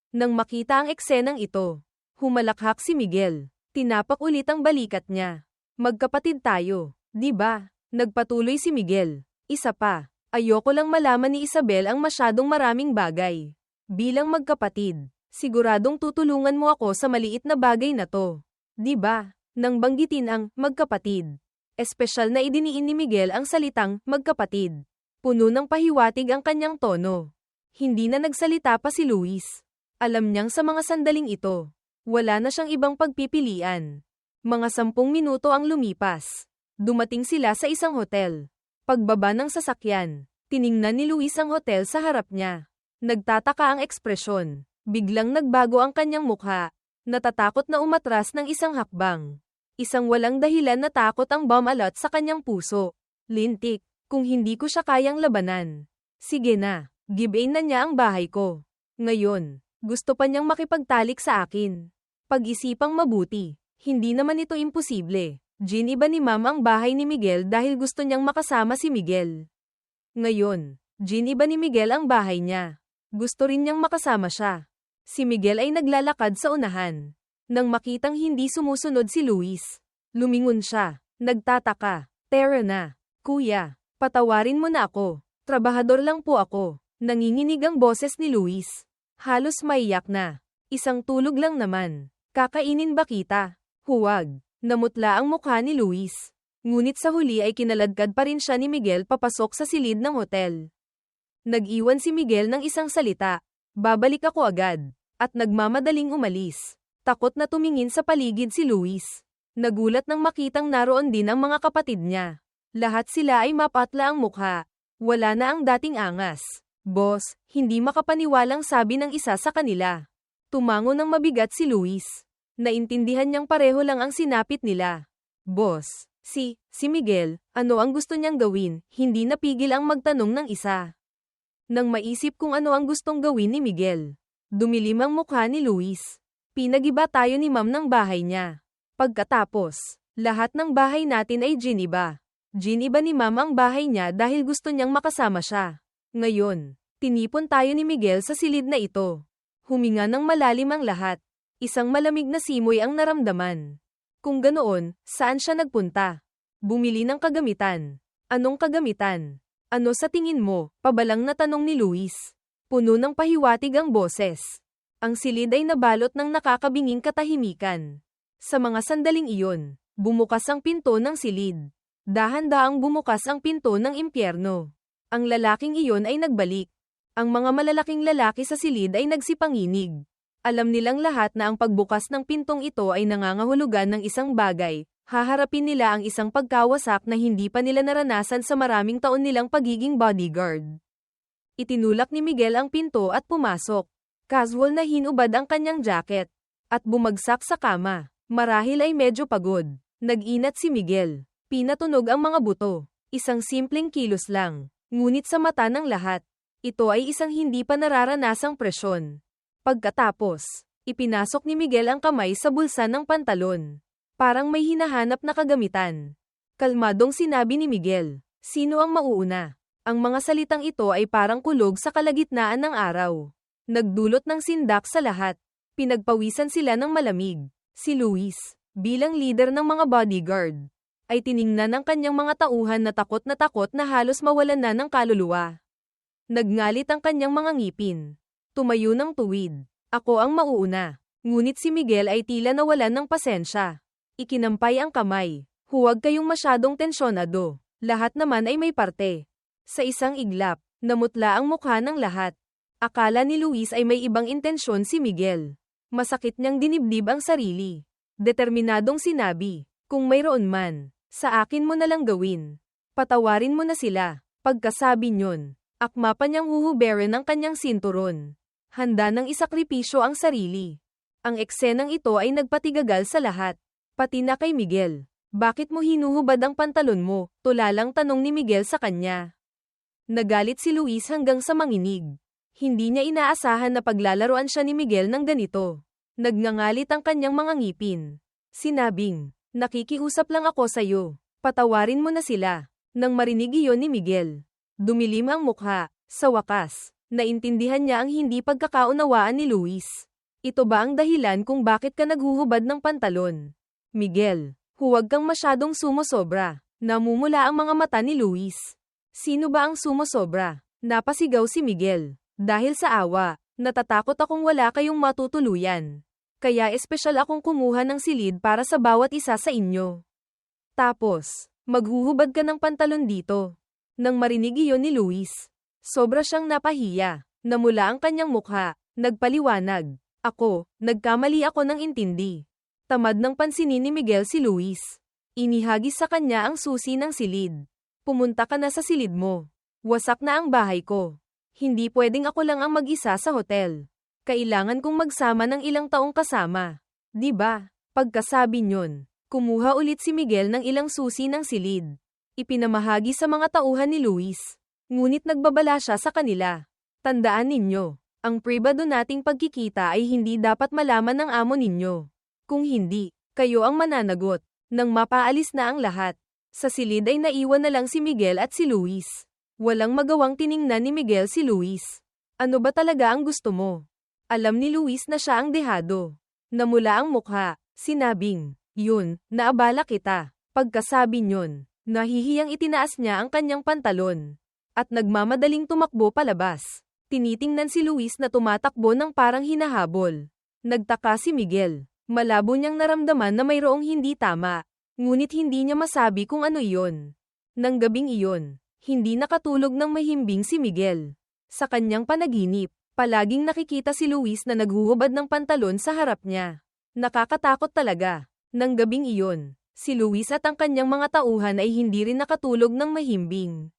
Nang makita ang eksenang ito, humalakhak si Miguel. Tinapak ulit ang balikat niya. Magkapatid tayo, di ba? Nagpatuloy si Miguel. Isa pa. Ayoko lang malaman ni Isabel ang masyadong maraming bagay. Bilang magkapatid, siguradong tutulungan mo ako sa maliit na bagay na to. Di ba? Nang banggitin ang magkapatid. Espesyal na idiniin ni Miguel ang salitang magkapatid. Puno ng pahiwatig ang kanyang tono. Hindi na nagsalita pa si Luis. Alam niyang sa mga sandaling ito, wala na siyang ibang pagpipilian. Mga 10 minuto ang lumipas. Dumating sila sa isang hotel. Pagbaba ng sasakyan, tiningnan ni Luis ang hotel sa harap niya. Nagtataka ang ekspresyon. Biglang nagbago ang kanyang mukha. Natatakot na umatras ng isang hakbang. Isang walang dahilan na takot ang bumalot sa kanyang puso. Lintik, kung hindi ko siya kayang labanan. Sige na, gibain na niya ang bahay ko. Ngayon, gusto pa niyang makipagtalik sa akin. Pag-isipang mabuti, hindi naman ito imposible. Giniba ni Ma'am ang bahay ni Miguel dahil gusto niyang makasama si Miguel. Ngayon, giniba ni Miguel ang bahay niya. Gusto rin niyang makasama siya. Si Miguel ay naglalakad sa unahan. Nang makitang hindi sumusunod si Luis, lumingon siya. Nagtataka. Tara na. Kuya, patawarin mo na ako. Trabahador lang po ako. Nanginginig ang boses ni Luis. Halos maiyak na. Isang tulog lang naman. Kakainin ba kita? Huwag. Namutla ang mukha ni Luis. Ngunit sa huli ay kinaladkad pa rin siya ni Miguel papasok sa silid ng hotel. Nag-iwan si Miguel ng isang salita. Babalik ako agad. At nagmamadaling umalis. Takot na tumingin sa paligid si Luis. Nagulat nang makitang naroon din ang mga kapatid niya. Lahat sila ay mapatla ang mukha. Wala na ang dating angas. Boss, hindi makapaniwalang sabi ng isa sa kanila. Tumango ng mabigat si Luis. Naintindihan niyang pareho lang ang sinapit nila. Boss, si Miguel, ano ang gusto niyang gawin? Hindi napigil ang magtanong ng isa. Nang maisip kung ano ang gustong gawin ni Miguel, dumilim ang mukha ni Luis. Pinagiba tayo ni ma'am ng bahay niya. Pagkatapos, lahat ng bahay natin ay giniba. Giniba ni ma'am ang bahay niya dahil gusto niyang makasama siya. Ngayon, tinipon tayo ni Miguel sa silid na ito. Huminga ng malalim ang lahat. Isang malamig na simoy ang naramdaman. Kung ganoon, saan siya nagpunta? Bumili ng kagamitan. Anong kagamitan? Ano sa tingin mo? Pabalang na tanong ni Luis. Puno ng pahiwatig ang boses. Ang silid ay nabalot ng nakakabinging katahimikan. Sa mga sandaling iyon, bumukas ang pinto ng silid. Dahan-daang bumukas ang pinto ng impyerno. Ang lalaking iyon ay nagbalik. Ang mga malalaking lalaki sa silid ay nagsipanginig. Alam nilang lahat na ang pagbukas ng pintong ito ay nangangahulugan ng isang bagay. Haharapin nila ang isang pagkawasak na hindi pa nila naranasan sa maraming taon nilang pagiging bodyguard. Itinulak ni Miguel ang pinto at pumasok. Casual na hinubad ang kanyang jacket. At bumagsak sa kama. Marahil ay medyo pagod. Nag-inat si Miguel. Pinatunog ang mga buto. Isang simpleng kilos lang. Ngunit sa mata ng lahat, ito ay isang hindi pa nararanasang presyon. Pagkatapos, ipinasok ni Miguel ang kamay sa bulsa ng pantalon. Parang may hinahanap na kagamitan. Kalmadong sinabi ni Miguel, "Sino ang mauuna?" Ang mga salitang ito ay parang kulog sa kalagitnaan ng araw. Nagdulot ng sindak sa lahat. Pinagpawisan sila ng malamig. Si Luis, bilang leader ng mga bodyguard, ay tiningnan ng kanyang mga tauhan na takot na halos mawalan na ng kaluluwa. Nagngalit ang kanyang mga ngipin. Tumayo ng tuwid. Ako ang mauuna. Ngunit si Miguel ay tila nawalan ng pasensya. Ikinampay ang kamay. Huwag kayong masyadong tensyonado. Lahat naman ay may parte. Sa isang iglap, namutla ang mukha ng lahat. Akala ni Luis ay may ibang intensyon si Miguel. Masakit niyang dinibdib ang sarili. Determinadong sinabi, "Kung mayroon man, sa akin mo na lang gawin. Patawarin mo na sila." Pagkasabi niyon, akma pa niyang huhuberin ang kanyang sinturon. Handa ng isakripisyo ang sarili. Ang eksenang ito ay nagpatigagal sa lahat. Pati na kay Miguel. "Bakit mo hinuhubad ang pantalon mo?" Tulalang tanong ni Miguel sa kanya. Nagalit si Luis hanggang sa manginig. Hindi niya inaasahan na paglalaruan siya ni Miguel ng ganito. Nagngangalit ang kanyang mga ngipin. Sinabing, "Nakikiusap lang ako sa'yo. Patawarin mo na sila." Nang marinig iyon ni Miguel, dumilim ang mukha. Sa wakas, naintindihan niya ang hindi pagkakaunawaan ni Luis. Ito ba ang dahilan kung bakit ka naghuhubad ng pantalon? Miguel, huwag kang masyadong sumosobra. Namumula ang mga mata ni Luis. Sino ba ang sumosobra? Napasigaw si Miguel. Dahil sa awa, natatakot akong wala kayong matutuluyan. Kaya espesyal akong kumuha ng silid para sa bawat isa sa inyo. Tapos, maghuhubad ka ng pantalon dito. Nang marinig iyon ni Luis, sobra siyang napahiya. Namula ang kanyang mukha. Nagpaliwanag. Nagkamali ako ng intindi. Tamad ng pansinin ni Miguel si Luis. Inihagis sa kanya ang susi ng silid. Pumunta ka na sa silid mo. Wasak na ang bahay ko. Hindi pwedeng ako lang ang mag-isa sa hotel. Kailangan kong magsama ng ilang taong kasama. Di ba? Pagkasabi niyon, kumuha ulit si Miguel ng ilang susi ng silid. Ipinamahagi sa mga tauhan ni Luis. Ngunit nagbabala siya sa kanila. Tandaan ninyo, ang pribado nating pagkikita ay hindi dapat malaman ng amo ninyo. Kung hindi, kayo ang mananagot. Nang mapaalis na ang lahat, sa silid ay naiwan na lang si Miguel at si Luis. Walang magawang tiningnan ni Miguel si Luis. Ano ba talaga ang gusto mo? Alam ni Luis na siya ang dehado. Namula ang mukha, sinabing, "Yun, naabala kita." Pagkasabi niyon, nahihiyang itinaas niya ang kanyang pantalon. At nagmamadaling tumakbo palabas. Tinitingnan si Luis na tumatakbo ng parang hinahabol. Nagtaka si Miguel. Malabo niyang naramdaman na mayroong hindi tama. Ngunit hindi niya masabi kung ano iyon. Nang gabing iyon, hindi nakatulog ng mahimbing si Miguel. Sa kanyang panaginip, palaging nakikita si Luis na naghuhubad ng pantalon sa harap niya. Nakakatakot talaga. Nang gabing iyon, si Luis at ang kanyang mga tauhan ay hindi rin nakatulog ng mahimbing.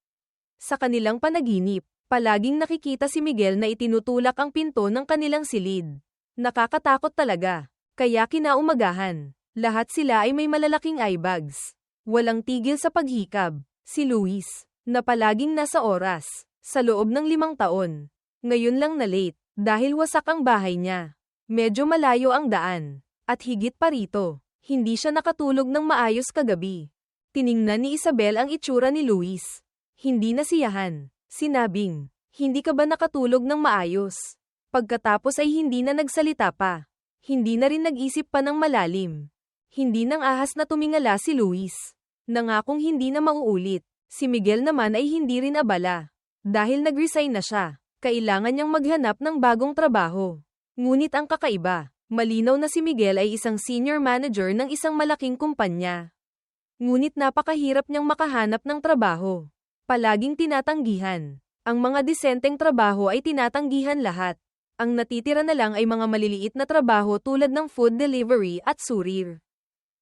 Sa kanilang panaginip, Palaging nakikita si Miguel na itinutulak ang pinto ng kanilang silid. Nakakatakot talaga. Kaya kinaumagahan, lahat sila ay may malalaking eye bags. Walang tigil sa paghikab. Si Luis, na palaging nasa oras, sa loob ng 5 taon. Ngayon lang na late, dahil wasak ang bahay niya. Medyo malayo ang daan. At higit pa rito, hindi siya nakatulog ng maayos kagabi. Tiningnan ni Isabel ang itsura ni Luis. Hindi nasiyahan. Sinabing, hindi ka ba nakatulog ng maayos? Pagkatapos ay hindi na nagsalita pa. Hindi na rin nag-isip pa ng malalim. Hindi nang ahas na tumingala si Luis. Nangakong hindi na mauulit. Si Miguel naman ay hindi rin abala. Dahil nag-resign na siya, kailangan niyang maghanap ng bagong trabaho. Ngunit ang kakaiba, malinaw na si Miguel ay isang senior manager ng isang malaking kumpanya. Ngunit napakahirap niyang makahanap ng trabaho. Palaging tinatanggihan. Ang mga disenteng trabaho ay tinatanggihan lahat. Ang natitira na lang ay mga maliliit na trabaho tulad ng food delivery at surir.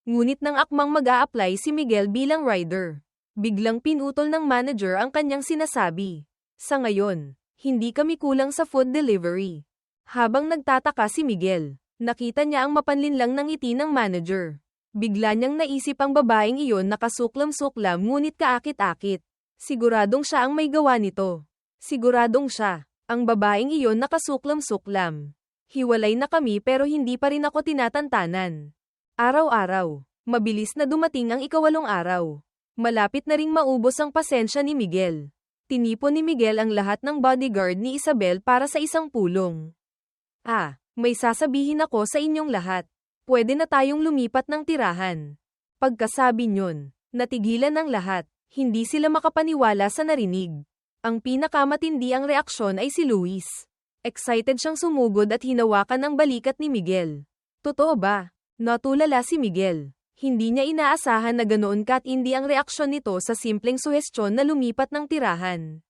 Ngunit nang akmang mag-a-apply si Miguel bilang rider, biglang pinutol ng manager ang kanyang sinasabi. Sa ngayon, hindi kami kulang sa food delivery. Habang nagtataka si Miguel, nakita niya ang mapanlinlang ng ngiti ng manager. Bigla niyang naisip ang babaeng iyon na kasuklam-suklam ngunit kaakit-akit. Siguradong siya ang may gawa nito. Siguradong siya, ang babaeng iyon na kasuklam-suklam. Hiwalay na kami pero hindi pa rin ako tinatantanan. Araw-araw, mabilis na dumating ang 8 araw. Malapit na ring maubos ang pasensya ni Miguel. Tinipon ni Miguel ang lahat ng bodyguard ni Isabel para sa isang pulong. May sasabihin ako sa inyong lahat. Pwede na tayong lumipat ng tirahan. Pagkasabi niyon, natigilan ang lahat. Hindi sila makapaniwala sa narinig. Ang pinakamatindi ang reaksyon ay si Luis. Excited siyang sumugod at hinawakan ang balikat ni Miguel. Totoo ba? Natulala si Miguel. Hindi niya inaasahan na ganoon katindi ang reaksyon nito sa simpleng suhestyon na lumipat ng tirahan.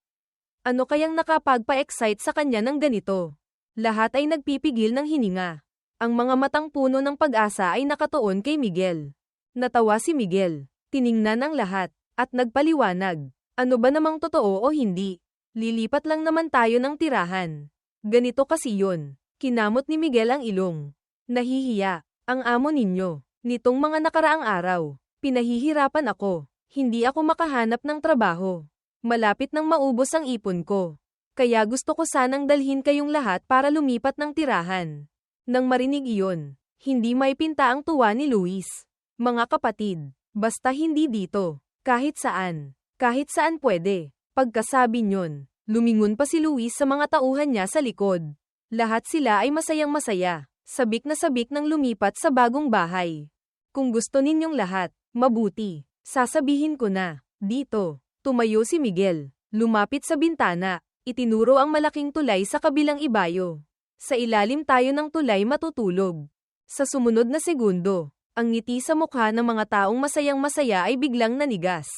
Ano kayang nakapagpa-excite sa kanya ng ganito? Lahat ay nagpipigil ng hininga. Ang mga matang puno ng pag-asa ay nakatuon kay Miguel. Natawa si Miguel. Tiningnan ang lahat. At nagpaliwanag. Ano ba namang totoo o hindi? Lilipat lang naman tayo ng tirahan. Ganito kasi yun. Kinamot ni Miguel ang ilong. Nahihiya. Ang amo ninyo. Nitong mga nakaraang araw. Pinahihirapan ako. Hindi ako makahanap ng trabaho. Malapit nang maubos ang ipon ko. Kaya gusto ko sanang dalhin kayong lahat para lumipat ng tirahan. Nang marinig iyon, hindi may pinta ang tuwa ni Luis. Mga kapatid, basta hindi dito. Kahit saan pwede. Pagkasabi niyon, lumingon pa si Luis sa mga tauhan niya sa likod. Lahat sila ay masayang-masaya, sabik na sabik ng lumipat sa bagong bahay. Kung gusto ninyong lahat, mabuti, sasabihin ko na, dito, tumayo si Miguel, lumapit sa bintana, itinuro ang malaking tulay sa kabilang ibayo. Sa ilalim tayo ng tulay matutulog. Sa sumunod na segundo, ang ngiti sa mukha ng mga taong masayang-masaya ay biglang nanigas.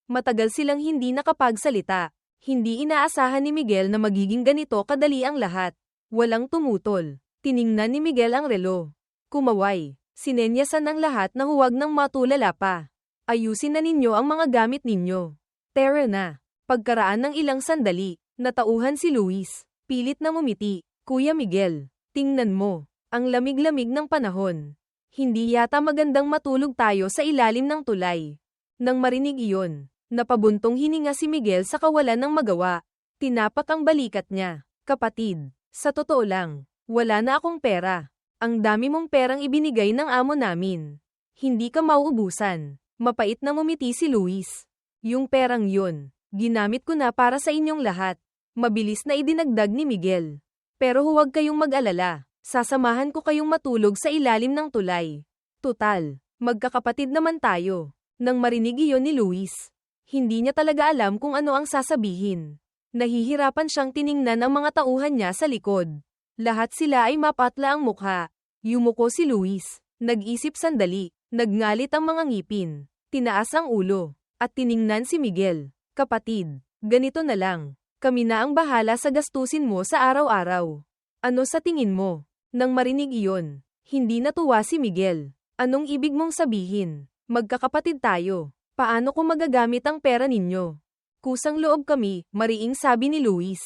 Matagal silang hindi nakapagsalita. Hindi inaasahan ni Miguel na magiging ganito kadali ang lahat. Walang tumutol. Tiningnan ni Miguel ang relo. Kumaway. Sinenyasan ng lahat na huwag nang matulala pa. Ayusin na ninyo ang mga gamit ninyo. Tara na. Pagkaraan ng ilang sandali, natauhan si Luis. Pilit na ngumiti. Kuya Miguel, tingnan mo. Ang lamig-lamig ng panahon. Hindi yata magandang matulog tayo sa ilalim ng tulay. Nang marinig iyon, napabuntong hininga si Miguel sa kawalan ng magawa. Tinapak ang balikat niya. Kapatid, sa totoo lang, wala na akong pera. Ang dami mong perang ibinigay ng amo namin. Hindi ka mauubusan. Mapait na ngumiti si Luis. Yung perang yun, ginamit ko na para sa inyong lahat. Mabilis na idinagdag ni Miguel. Pero huwag kayong mag-alala. Sasamahan ko kayong matulog sa ilalim ng tulay. Tutal, magkakapatid naman tayo. Nang marinig iyon ni Luis, hindi niya talaga alam kung ano ang sasabihin. Nahihirapan siyang tiningnan ang mga tauhan niya sa likod. Lahat sila ay mapatla ang mukha. Yumuko si Luis, nag-isip sandali, nagngalit ang mga ngipin, tinaas ang ulo, at tiningnan si Miguel. Kapatid, ganito na lang. Kami na ang bahala sa gastusin mo sa araw-araw. Ano sa tingin mo? Nang marinig iyon, hindi natuwa si Miguel. Anong ibig mong sabihin? Magkakapatid tayo. Paano ko magagamit ang pera ninyo? Kusang loob kami, mariing sabi ni Luis.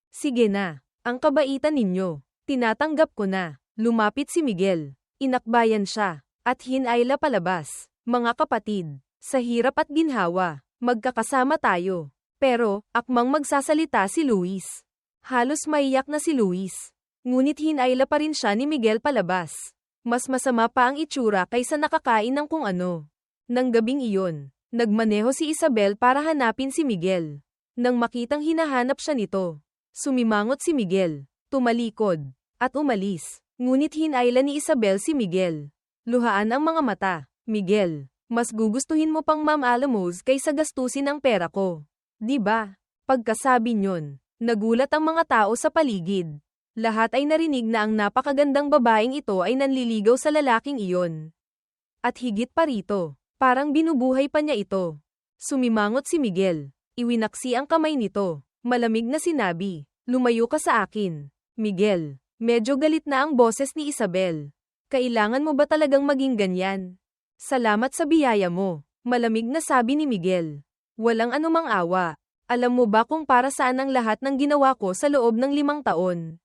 Sige na, ang kabaitan ninyo. Tinatanggap ko na. Lumapit si Miguel. Inakbayan siya, at hinayla palabas. Mga kapatid, sa hirap at ginhawa, magkakasama tayo. Pero, akmang magsasalita si Luis. Halos maiyak na si Luis. Ngunit hinayla pa rin siya ni Miguel palabas. Mas masama pa ang itsura kaysa nakakain ng kung ano. Nang gabing iyon, nagmaneho si Isabel para hanapin si Miguel. Nang makitang hinahanap siya nito, sumimangot si Miguel, tumalikod, at umalis. Ngunit hinayla ni Isabel si Miguel. Luhaan ang mga mata. Miguel, mas gugustuhin mo pang Ma'am Alamos kaysa gastusin ang pera ko. Di ba? Pagkasabi nyon, nagulat ang mga tao sa paligid. Lahat ay narinig na ang napakagandang babaeng ito ay nanliligaw sa lalaking iyon. At higit pa rito, parang binubuhay pa niya ito. Sumimangot si Miguel. Iwinaksi ang kamay nito. Malamig na sinabi, lumayo ka sa akin. Miguel, medyo galit na ang boses ni Isabel. Kailangan mo ba talagang maging ganyan? Salamat sa biyaya mo. Malamig na sabi ni Miguel. Walang anumang awa. Alam mo ba kung para saan ang lahat ng ginawa ko sa loob ng 5 taon?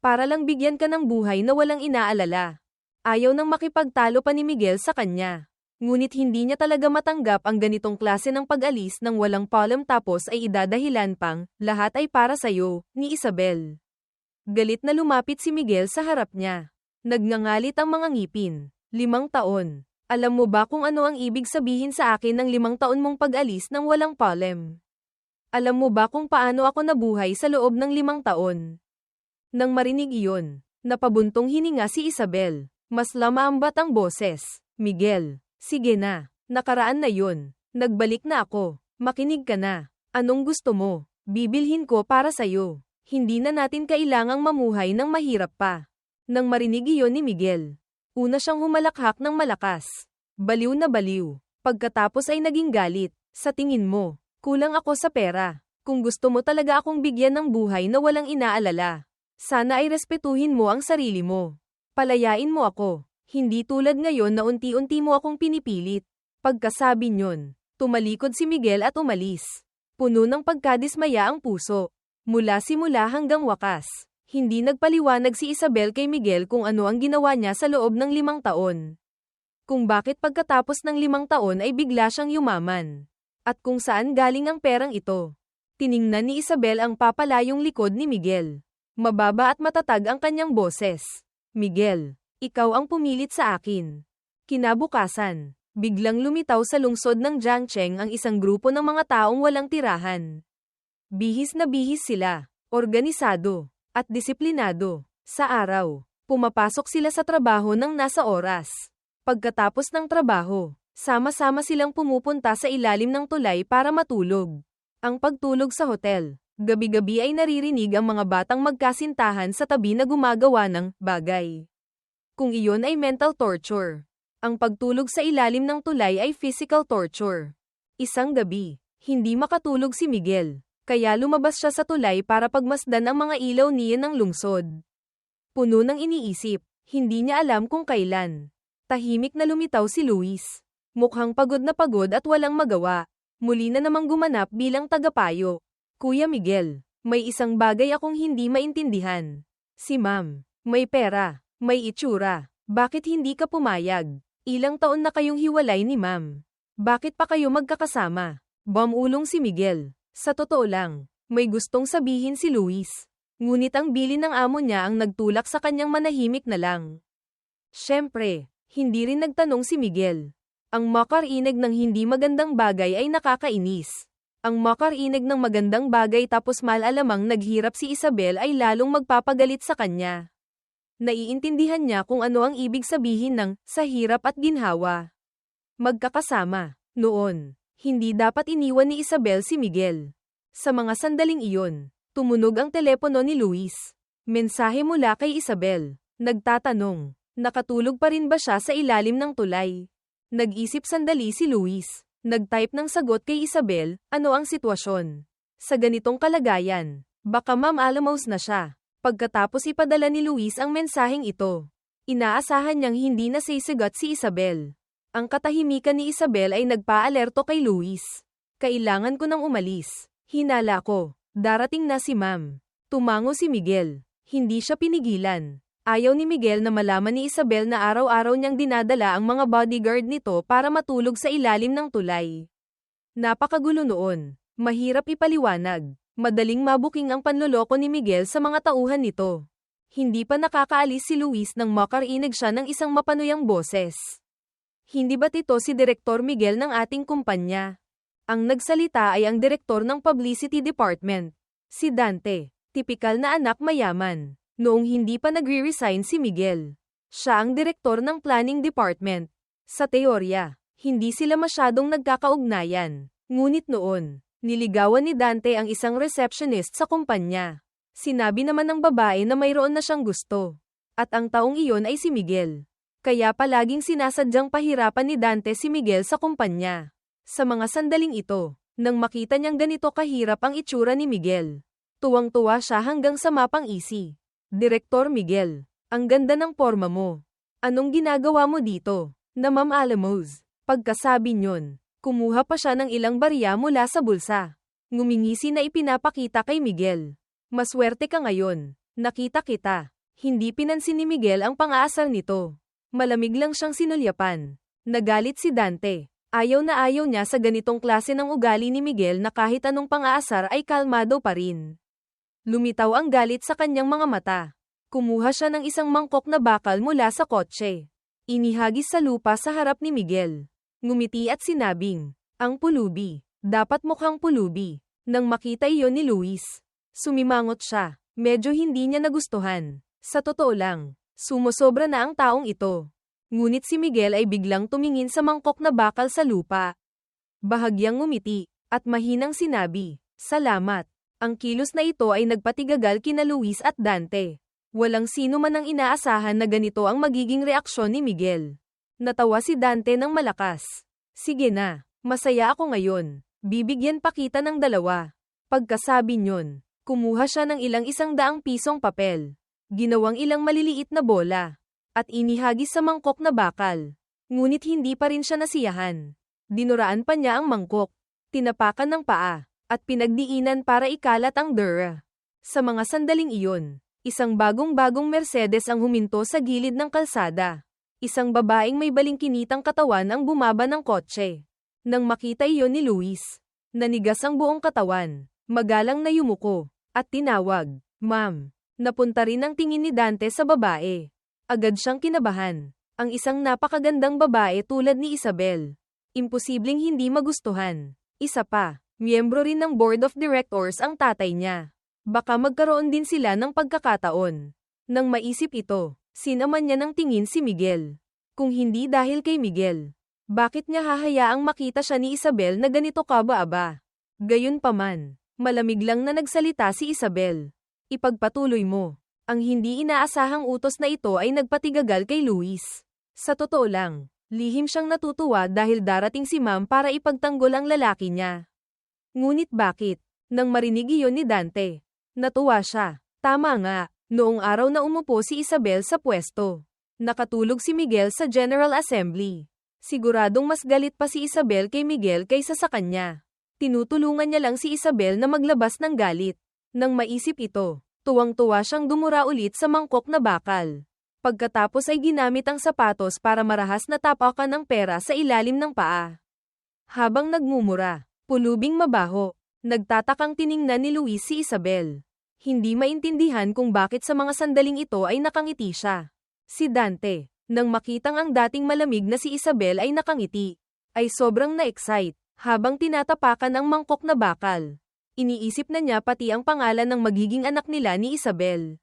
Para lang bigyan ka ng buhay na walang inaalala. Ayaw nang makipagtalo pa ni Miguel sa kanya. Ngunit hindi niya talaga matanggap ang ganitong klase ng pag-alis ng walang palem tapos ay idadahilan pang, lahat ay para sayo, ni Isabel. Galit na lumapit si Miguel sa harap niya. Nagngangalit ang mga ngipin. 5 taon. Alam mo ba kung ano ang ibig sabihin sa akin ng 5 taon mong pag-alis ng walang palem? Alam mo ba kung paano ako nabuhay sa loob ng 5 taon? Nang marinig iyon, napabuntong hininga si Isabel. Mas lamaambat ang boses. Miguel, sige na. Nakaraan na yun. Nagbalik na ako. Makinig ka na. Anong gusto mo? Bibilhin ko para sayo. Hindi na natin kailangang mamuhay ng mahirap pa. Nang marinig iyon ni Miguel, una siyang humalakhak ng malakas. Baliw na baliw. Pagkatapos ay naging galit. Sa tingin mo, kulang ako sa pera. Kung gusto mo talaga akong bigyan ng buhay na walang inaalala, sana ay respetuhin mo ang sarili mo. Palayain mo ako. Hindi tulad ngayon na unti-unti mo akong pinipilit. Pagkasabi nyon, tumalikod si Miguel at umalis. Puno ng pagkadismaya ang puso. Mula simula hanggang wakas, hindi nagpaliwanag si Isabel kay Miguel kung ano ang ginawa niya sa loob ng 5 taon. Kung bakit pagkatapos ng 5 taon ay bigla siyang yumaman. At kung saan galing ang perang ito. Tiningnan ni Isabel ang papalayong likod ni Miguel. Mababa at matatag ang kanyang boses. Miguel, ikaw ang pumilit sa akin. Kinabukasan, biglang lumitaw sa lungsod ng Jiangcheng ang isang grupo ng mga taong walang tirahan. Bihis na bihis sila, organisado, at disiplinado. Sa araw, pumapasok sila sa trabaho ng nasa oras. Pagkatapos ng trabaho, sama-sama silang pumupunta sa ilalim ng tulay para matulog. Ang pagtulog sa hotel. Gabi-gabi ay naririnig ang mga batang magkasintahan sa tabi na gumagawa ng bagay. Kung iyon ay mental torture. Ang pagtulog sa ilalim ng tulay ay physical torture. Isang gabi, hindi makatulog si Miguel, kaya lumabas siya sa tulay para pagmasdan ang mga ilaw niya ng lungsod. Puno ng iniisip, hindi niya alam kung kailan. Tahimik na lumitaw si Luis. Mukhang pagod na pagod at walang magawa. Muli na namang gumanap bilang tagapayo. Kuya Miguel, may isang bagay akong hindi maintindihan. Si Ma'am, may pera, may itsura. Bakit hindi ka pumayag? Ilang taon na kayong hiwalay ni Ma'am. Bakit pa kayo magkakasama? Bumulong si Miguel. Sa totoo lang, may gustong sabihin si Luis. Ngunit ang bilin ng amo niya ang nagtulak sa kanyang manahimik na lang. Siyempre, hindi rin nagtanong si Miguel. Ang makarinig ng hindi magandang bagay ay nakakainis. Ang makarinig ng magandang bagay tapos malalamang naghirap si Isabel ay lalong magpapagalit sa kanya. Naiintindihan niya kung ano ang ibig sabihin ng sa hirap at ginhawa. Magkakasama. Noon, hindi dapat iniwan ni Isabel si Miguel. Sa mga sandaling iyon, tumunog ang telepono ni Luis. Mensahe mula kay Isabel. Nagtatanong, nakatulog pa rin ba siya sa ilalim ng tulay? Nag-isip sandali si Luis. Nag-type ng sagot kay Isabel, ano ang sitwasyon? Sa ganitong kalagayan, baka Ma'am Alamos na siya. Pagkatapos ipadala ni Luis ang mensaheng ito, inaasahan niyang hindi na sisigat si Isabel. Ang katahimikan ni Isabel ay nagpa-alerto kay Luis. Kailangan ko nang umalis. Hinala ko. Darating na si Ma'am. Tumango si Miguel. Hindi siya pinigilan. Ayaw ni Miguel na malaman ni Isabel na araw-araw niyang dinadala ang mga bodyguard nito para matulog sa ilalim ng tulay. Napakagulo noon. Mahirap ipaliwanag. Madaling mabuking ang panloloko ni Miguel sa mga tauhan nito. Hindi pa nakakaalis si Luis nang makarinig siya ng isang mapanuyang boses. Hindi ba't ito si Direktor Miguel ng ating kumpanya? Ang nagsalita ay ang direktor ng Publicity Department. Si Dante, tipikal na anak mayaman. Noong hindi pa nagre-resign si Miguel. Siya ang direktor ng Planning Department. Sa teorya, hindi sila masyadong nagkakaugnayan. Ngunit noon, niligawan ni Dante ang isang receptionist sa kumpanya. Sinabi naman ng babae na mayroon na siyang gusto. At ang taong iyon ay si Miguel. Kaya palaging sinasadyang pahirapan ni Dante si Miguel sa kumpanya. Sa mga sandaling ito, nang makita niyang ganito kahirap ang itsura ni Miguel, tuwang-tuwa siya hanggang sa mapang-isi. Direktor Miguel, ang ganda ng porma mo. Anong ginagawa mo dito? Na Ma'am Alamos. Pagkasabi niyon, kumuha pa siya ng ilang barya mula sa bulsa. Ngumingisi na ipinapakita kay Miguel. Maswerte ka ngayon. Nakita kita. Hindi pinansin ni Miguel ang pang-aasar nito. Malamig lang siyang sinulyapan. Nagalit si Dante. Ayaw na ayaw niya sa ganitong klase ng ugali ni Miguel na kahit anong pang-aasar ay kalmado pa rin. Lumitaw ang galit sa kanyang mga mata. Kumuha siya ng isang mangkok na bakal mula sa kotse. Inihagis sa lupa sa harap ni Miguel. Ngumiti at sinabing, ang pulubi. Dapat mukhang pulubi. Nang makita iyon ni Luis, sumimangot siya. Medyo hindi niya nagustuhan. Sa totoo lang, sumusobra na ang taong ito. Ngunit si Miguel ay biglang tumingin sa mangkok na bakal sa lupa. Bahagyang ngumiti, at mahinang sinabi, salamat. Ang kilos na ito ay nagpatigagal kina Luis at Dante. Walang sino man ang inaasahan na ganito ang magiging reaksyon ni Miguel. Natawa si Dante ng malakas. Sige na, masaya ako ngayon. Bibigyan pa kita ng 2. Pagkasabi niyon, kumuha siya ng ilang 100 pisong papel. Ginawang ilang maliliit na bola. At inihagis sa mangkok na bakal. Ngunit hindi pa rin siya nasiyahan. Dinuraan pa niya ang mangkok. Tinapakan ng paa. At pinagdiinan para ikalat ang dura. Sa mga sandaling iyon, isang bagong-bagong Mercedes ang huminto sa gilid ng kalsada. Isang babaeng may balingkinitang katawan ang bumaba ng kotse. Nang makita iyon ni Luis, nanigas ang buong katawan. Magalang na yumuko. At tinawag, Ma'am. Napunta rin ang tingin ni Dante sa babae. Agad siyang kinabahan. Ang isang napakagandang babae tulad ni Isabel. Imposibleng hindi magustuhan. Isa pa, miyembro rin ng Board of Directors ang tatay niya. Baka magkaroon din sila ng pagkakataon. Nang maisip ito, sinaman niya ng tingin si Miguel. Kung hindi dahil kay Miguel, bakit niya hahayaang makita siya ni Isabel na ganito kaba-aba? Gayunpaman, malamig lang na nagsalita si Isabel. Ipagpatuloy mo. Ang hindi inaasahang utos na ito ay nagpatigagal kay Luis. Sa totoo lang, lihim siyang natutuwa dahil darating si Ma'am para ipagtanggol ang lalaki niya. Ngunit bakit? Nang marinig iyon ni Dante, natuwa siya. Tama nga, noong araw na umupo si Isabel sa pwesto. Nakatulog si Miguel sa General Assembly. Siguradong mas galit pa si Isabel kay Miguel kaysa sa kanya. Tinutulungan niya lang si Isabel na maglabas ng galit. Nang maisip ito, tuwang-tuwa siyang dumura ulit sa mangkok na bakal. Pagkatapos ay ginamit ang sapatos para marahas na tapakan ng pera sa ilalim ng paa. Habang nagmumura, pulubing mabaho, nagtatakang tiningnan ni Luis si Isabel. Hindi maintindihan kung bakit sa mga sandaling ito ay nakangiti siya. Si Dante, nang makitang ang dating malamig na si Isabel ay nakangiti, ay sobrang na-excite, habang tinatapakan ang mangkok na bakal. Iniisip na niya pati ang pangalan ng magiging anak nila ni Isabel.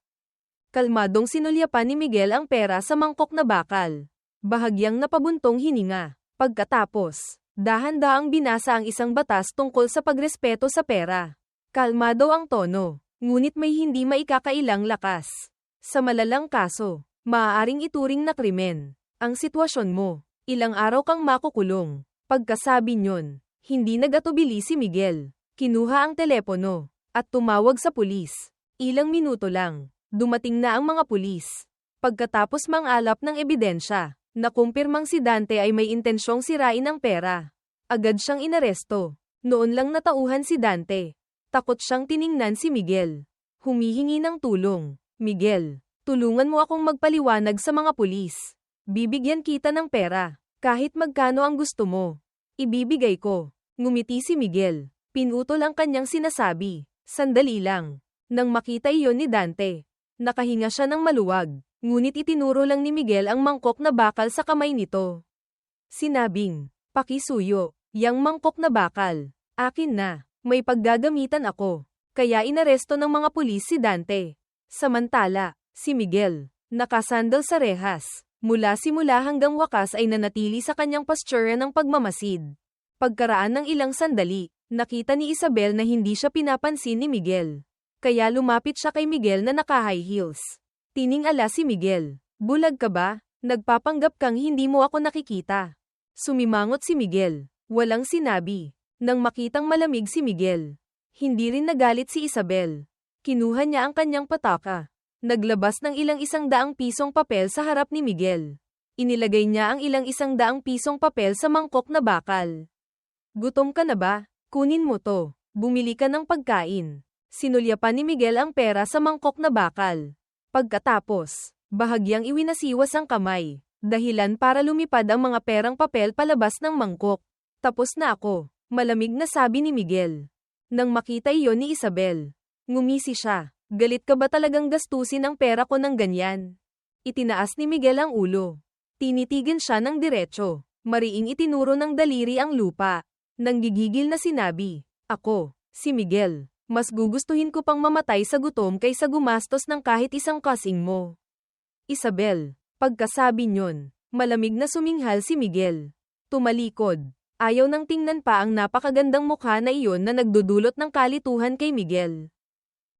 Kalmadong sinulyapan ni Miguel ang pera sa mangkok na bakal. Bahagyang napabuntong hininga. Pagkatapos, dahan-dahang binasa ang isang batas tungkol sa pagrespeto sa pera. Kalmado ang tono, ngunit may hindi maikakailang lakas. Sa malalang kaso, maaaring ituring na krimen. Ang sitwasyon mo, ilang araw kang makukulong. Pagkasabi niyon, hindi nagatubili si Miguel. Kinuha ang telepono, at tumawag sa pulis. Ilang minuto lang, dumating na ang mga pulis. Pagkatapos mangalap ng ebidensya, nakumpirmang si Dante ay may intensyong sirain ang pera. Agad siyang inaresto. Noon lang natauhan si Dante. Takot siyang tiningnan si Miguel. Humihingi ng tulong. Miguel, tulungan mo akong magpaliwanag sa mga pulis. Bibigyan kita ng pera. Kahit magkano ang gusto mo. Ibibigay ko. Ngumiti si Miguel. Pinutol ang kanyang sinasabi. Sandali lang. Nang makita iyon ni Dante, nakahinga siya ng maluwag. Ngunit itinuro lang ni Miguel ang mangkok na bakal sa kamay nito. Sinabing, pakisuyo, yang mangkok na bakal. Akin na, may paggagamitan ako. Kaya inaresto ng mga pulis si Dante. Samantala, si Miguel, nakasandal sa rehas, mula simula hanggang wakas ay nanatili sa kanyang postura ng pagmamasid. Pagkaraan ng ilang sandali, nakita ni Isabel na hindi siya pinapansin ni Miguel. Kaya lumapit siya kay Miguel na naka-high heels. Tining-ala si Miguel. Bulag ka ba? Nagpapanggap kang hindi mo ako nakikita. Sumimangot si Miguel. Walang sinabi. Nang makitang malamig si Miguel, hindi rin nagalit si Isabel. Kinuha niya ang kanyang pataka. Naglabas ng ilang 100 pisong papel sa harap ni Miguel. Inilagay niya ang ilang 100 pisong papel sa mangkok na bakal. Gutom ka na ba? Kunin mo to. Bumili ka ng pagkain. Sinulyapan ni Miguel ang pera sa mangkok na bakal. Pagkatapos, bahagyang iwinasiwas ang kamay. Dahilan para lumipad ang mga perang papel palabas ng mangkok. Tapos na ako. Malamig na sabi ni Miguel. Nang makita iyon ni Isabel, ngumisi siya. Galit ka ba talagang gastusin ang pera ko ng ganyan? Itinaas ni Miguel ang ulo. Tinitigan siya ng diretso. Mariing itinuro ng daliri ang lupa. Nang gigigil na sinabi, ako, si Miguel, mas gugustuhin ko pang mamatay sa gutom kaysa gumastos ng kahit isang kasing mo. Isabel, pagkasabi niyon, malamig na suminghal si Miguel. Tumalikod. Ayaw nang tingnan pa ang napakagandang mukha na iyon na nagdudulot ng kalituhan kay Miguel.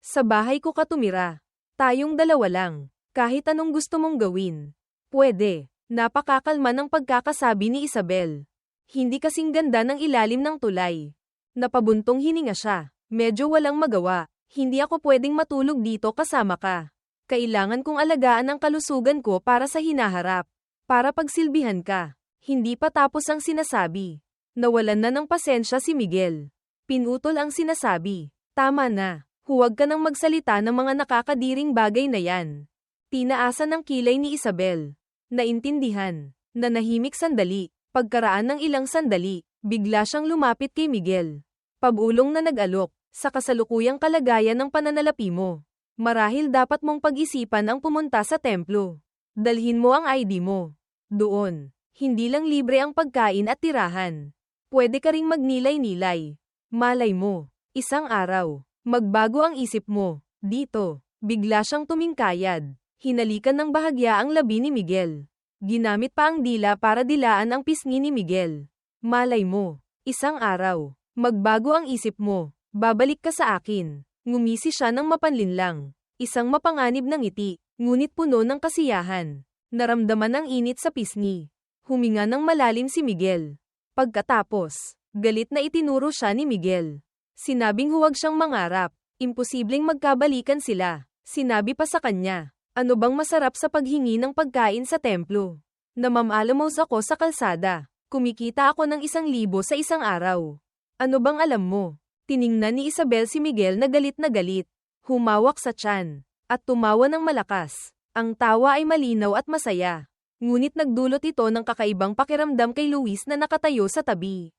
Sa bahay ko ka tumira. Tayong dalawa lang. Kahit anong gusto mong gawin. Pwede. Napakakalma ng pagkakasabi ni Isabel. Hindi kasing ganda ng ilalim ng tulay. Napabuntong hininga siya. Medyo walang magawa. Hindi ako pwedeng matulog dito kasama ka. Kailangan kong alagaan ang kalusugan ko para sa hinaharap. Para pagsilbihan ka. Hindi pa tapos ang sinasabi. Nawalan na ng pasensya si Miguel. Pinutol ang sinasabi. Tama na. Huwag ka nang magsalita ng mga nakakadiring bagay na yan. Tinaasan ng kilay ni Isabel. Naintindihan. Nanahimik sandali. Pagkaraan ng ilang sandali, bigla siyang lumapit kay Miguel. Pabulong na nag-alok. Sa kasalukuyang kalagayan ng pananalapi mo. Marahil dapat mong pag-isipan ang pumunta sa templo. Dalhin mo ang ID mo. Doon. Hindi lang libre ang pagkain at tirahan. Pwede ka ring magnilay-nilay. Malay mo, isang araw, magbago ang isip mo. Dito, bigla siyang tumingkayad. Hinalikan ng bahagya ang labi ni Miguel. Ginamit pa ang dila para dilaan ang pisngi ni Miguel. Malay mo, isang araw, magbago ang isip mo. Babalik ka sa akin. Ngumisi siya ng mapanlinlang. Isang mapanganib ng ngiti, ngunit puno ng kasiyahan. Naramdaman ang init sa pisngi. Huminga ng malalim si Miguel. Pagkatapos, galit na itinuro siya ni Miguel. Sinabing huwag siyang mangarap. Imposibleng magkabalikan sila. Sinabi pa sa kanya, ano bang masarap sa paghingi ng pagkain sa templo? Namamalamouse ako sa kalsada. Kumikita ako ng 1,000 sa isang araw. Ano bang alam mo? Tiningnan ni Isabel si Miguel na galit na galit. Humawak sa tiyan. At tumawa ng malakas. Ang tawa ay malinaw at masaya. Ngunit nagdulot ito ng kakaibang pakiramdam kay Luis na nakatayo sa tabi.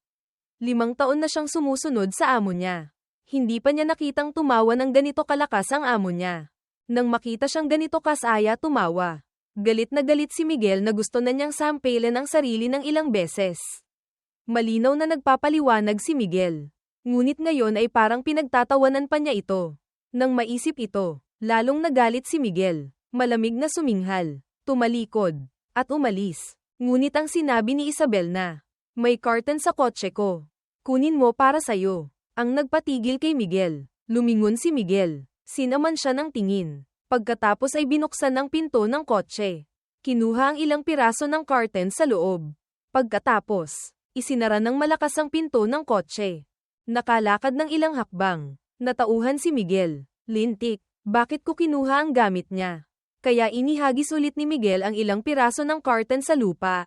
5 taon na siyang sumusunod sa amo niya. Hindi pa niya nakitang tumawa ng ganito kalakas ang amo niya. Nang makita siyang ganito kasaya tumawa. Galit na galit si Miguel na gusto na niyang sampailan ang sarili ng ilang beses. Malinaw na nagpapaliwanag si Miguel. Ngunit ngayon ay parang pinagtatawanan pa niya ito. Nang maisip ito, lalong nagalit si Miguel. Malamig na suminghal. Tumalikod. At umalis. Ngunit ang sinabi ni Isabel na, may curtain sa kotse ko. Kunin mo para sayo. Ang nagpatigil kay Miguel. Lumingon si Miguel. Sinaman siya ng tingin. Pagkatapos ay binuksan ang pinto ng kotse. Kinuha ang ilang piraso ng curtain sa loob. Pagkatapos, isinara ng malakas ang pinto ng kotse. Nakalakad ng ilang hakbang. Natauhan si Miguel. Lintik, bakit ko kinuha ang gamit niya? Kaya inihagis ulit ni Miguel ang ilang piraso ng curtain sa lupa.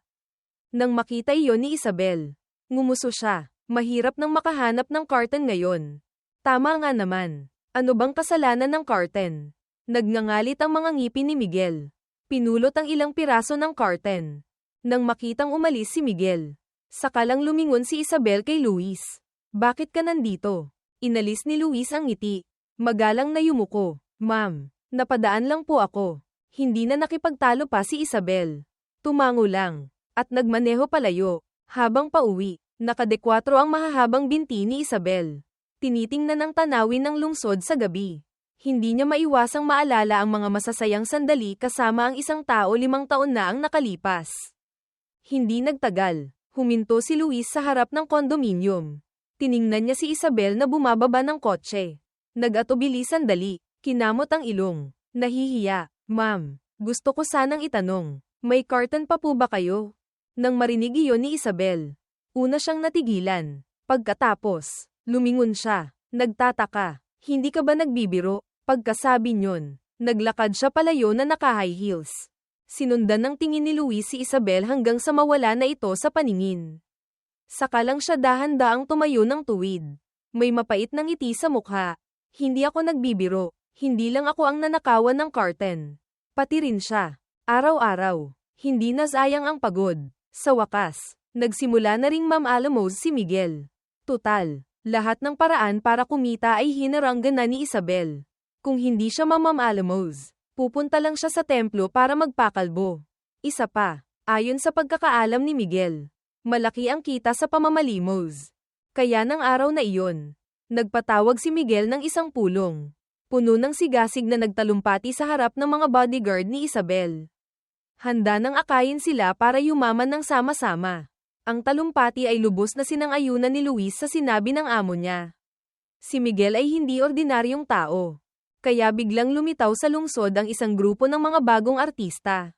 Nang makita iyon ni Isabel, ngumuso siya. Mahirap nang makahanap ng carton ngayon. Tama nga naman. Ano bang kasalanan ng carton? Nagngangalit ang mga ngipin ni Miguel. Pinulot ang ilang piraso ng carton. Nang makitang umalis si Miguel, sakalang lumingon si Isabel kay Luis. Bakit ka nandito? Inalis ni Luis ang ngiti. Magalang na yumuko. Ma'am, napadaan lang po ako. Hindi na nakipagtalo pa si Isabel. Tumango lang. At nagmaneho palayo. Habang pauwi, nakadekwatro ang mahahabang binti ni Isabel. Tinitingnan ang tanawin ng lungsod sa gabi. Hindi niya maiwasang maalala ang mga masasayang sandali kasama ang isang tao 5 taon na ang nakalipas. Hindi nagtagal, huminto si Luis sa harap ng kondominium. Tiningnan niya si Isabel na bumababa ng kotse. Nag-atubili sandali, kinamot ang ilong. Nahihiya. Ma'am, gusto ko sanang itanong, may carton pa po ba kayo? Nang marinig iyon ni Isabel, una siyang natigilan. Pagkatapos, lumingon siya. Nagtataka, hindi ka ba nagbibiro? Pagkasabi niyon, naglakad siya palayo na naka-high heels. Sinundan ng tingin ni Luis si Isabel hanggang sa mawala na ito sa paningin. Saka lang siya dahan-daang tumayo ng tuwid. May mapait na ngiti sa mukha. Hindi ako nagbibiro, hindi lang ako ang nanakawan ng carton. Pati rin siya. Araw-araw, hindi nasayang ang pagod. Sa wakas, nagsimula na ring mam-alamos si Miguel. Tutal, lahat ng paraan para kumita ay hinaranggan na ni Isabel. Kung hindi siya mamam-alamos, pupunta lang siya sa templo para magpakalbo. Isa pa, ayon sa pagkakaalam ni Miguel, malaki ang kita sa pamamalimos. Kaya ng araw na iyon, nagpatawag si Miguel ng isang pulong. Puno ng sigasig na nagtalumpati sa harap ng mga bodyguard ni Isabel. Handa nang akayin sila para yumaman ng sama-sama. Ang talumpati ay lubos na sinang-ayunan ni Luis sa sinabi ng amo niya. Si Miguel ay hindi ordinaryong tao. Kaya biglang lumitaw sa lungsod ang isang grupo ng mga bagong artista.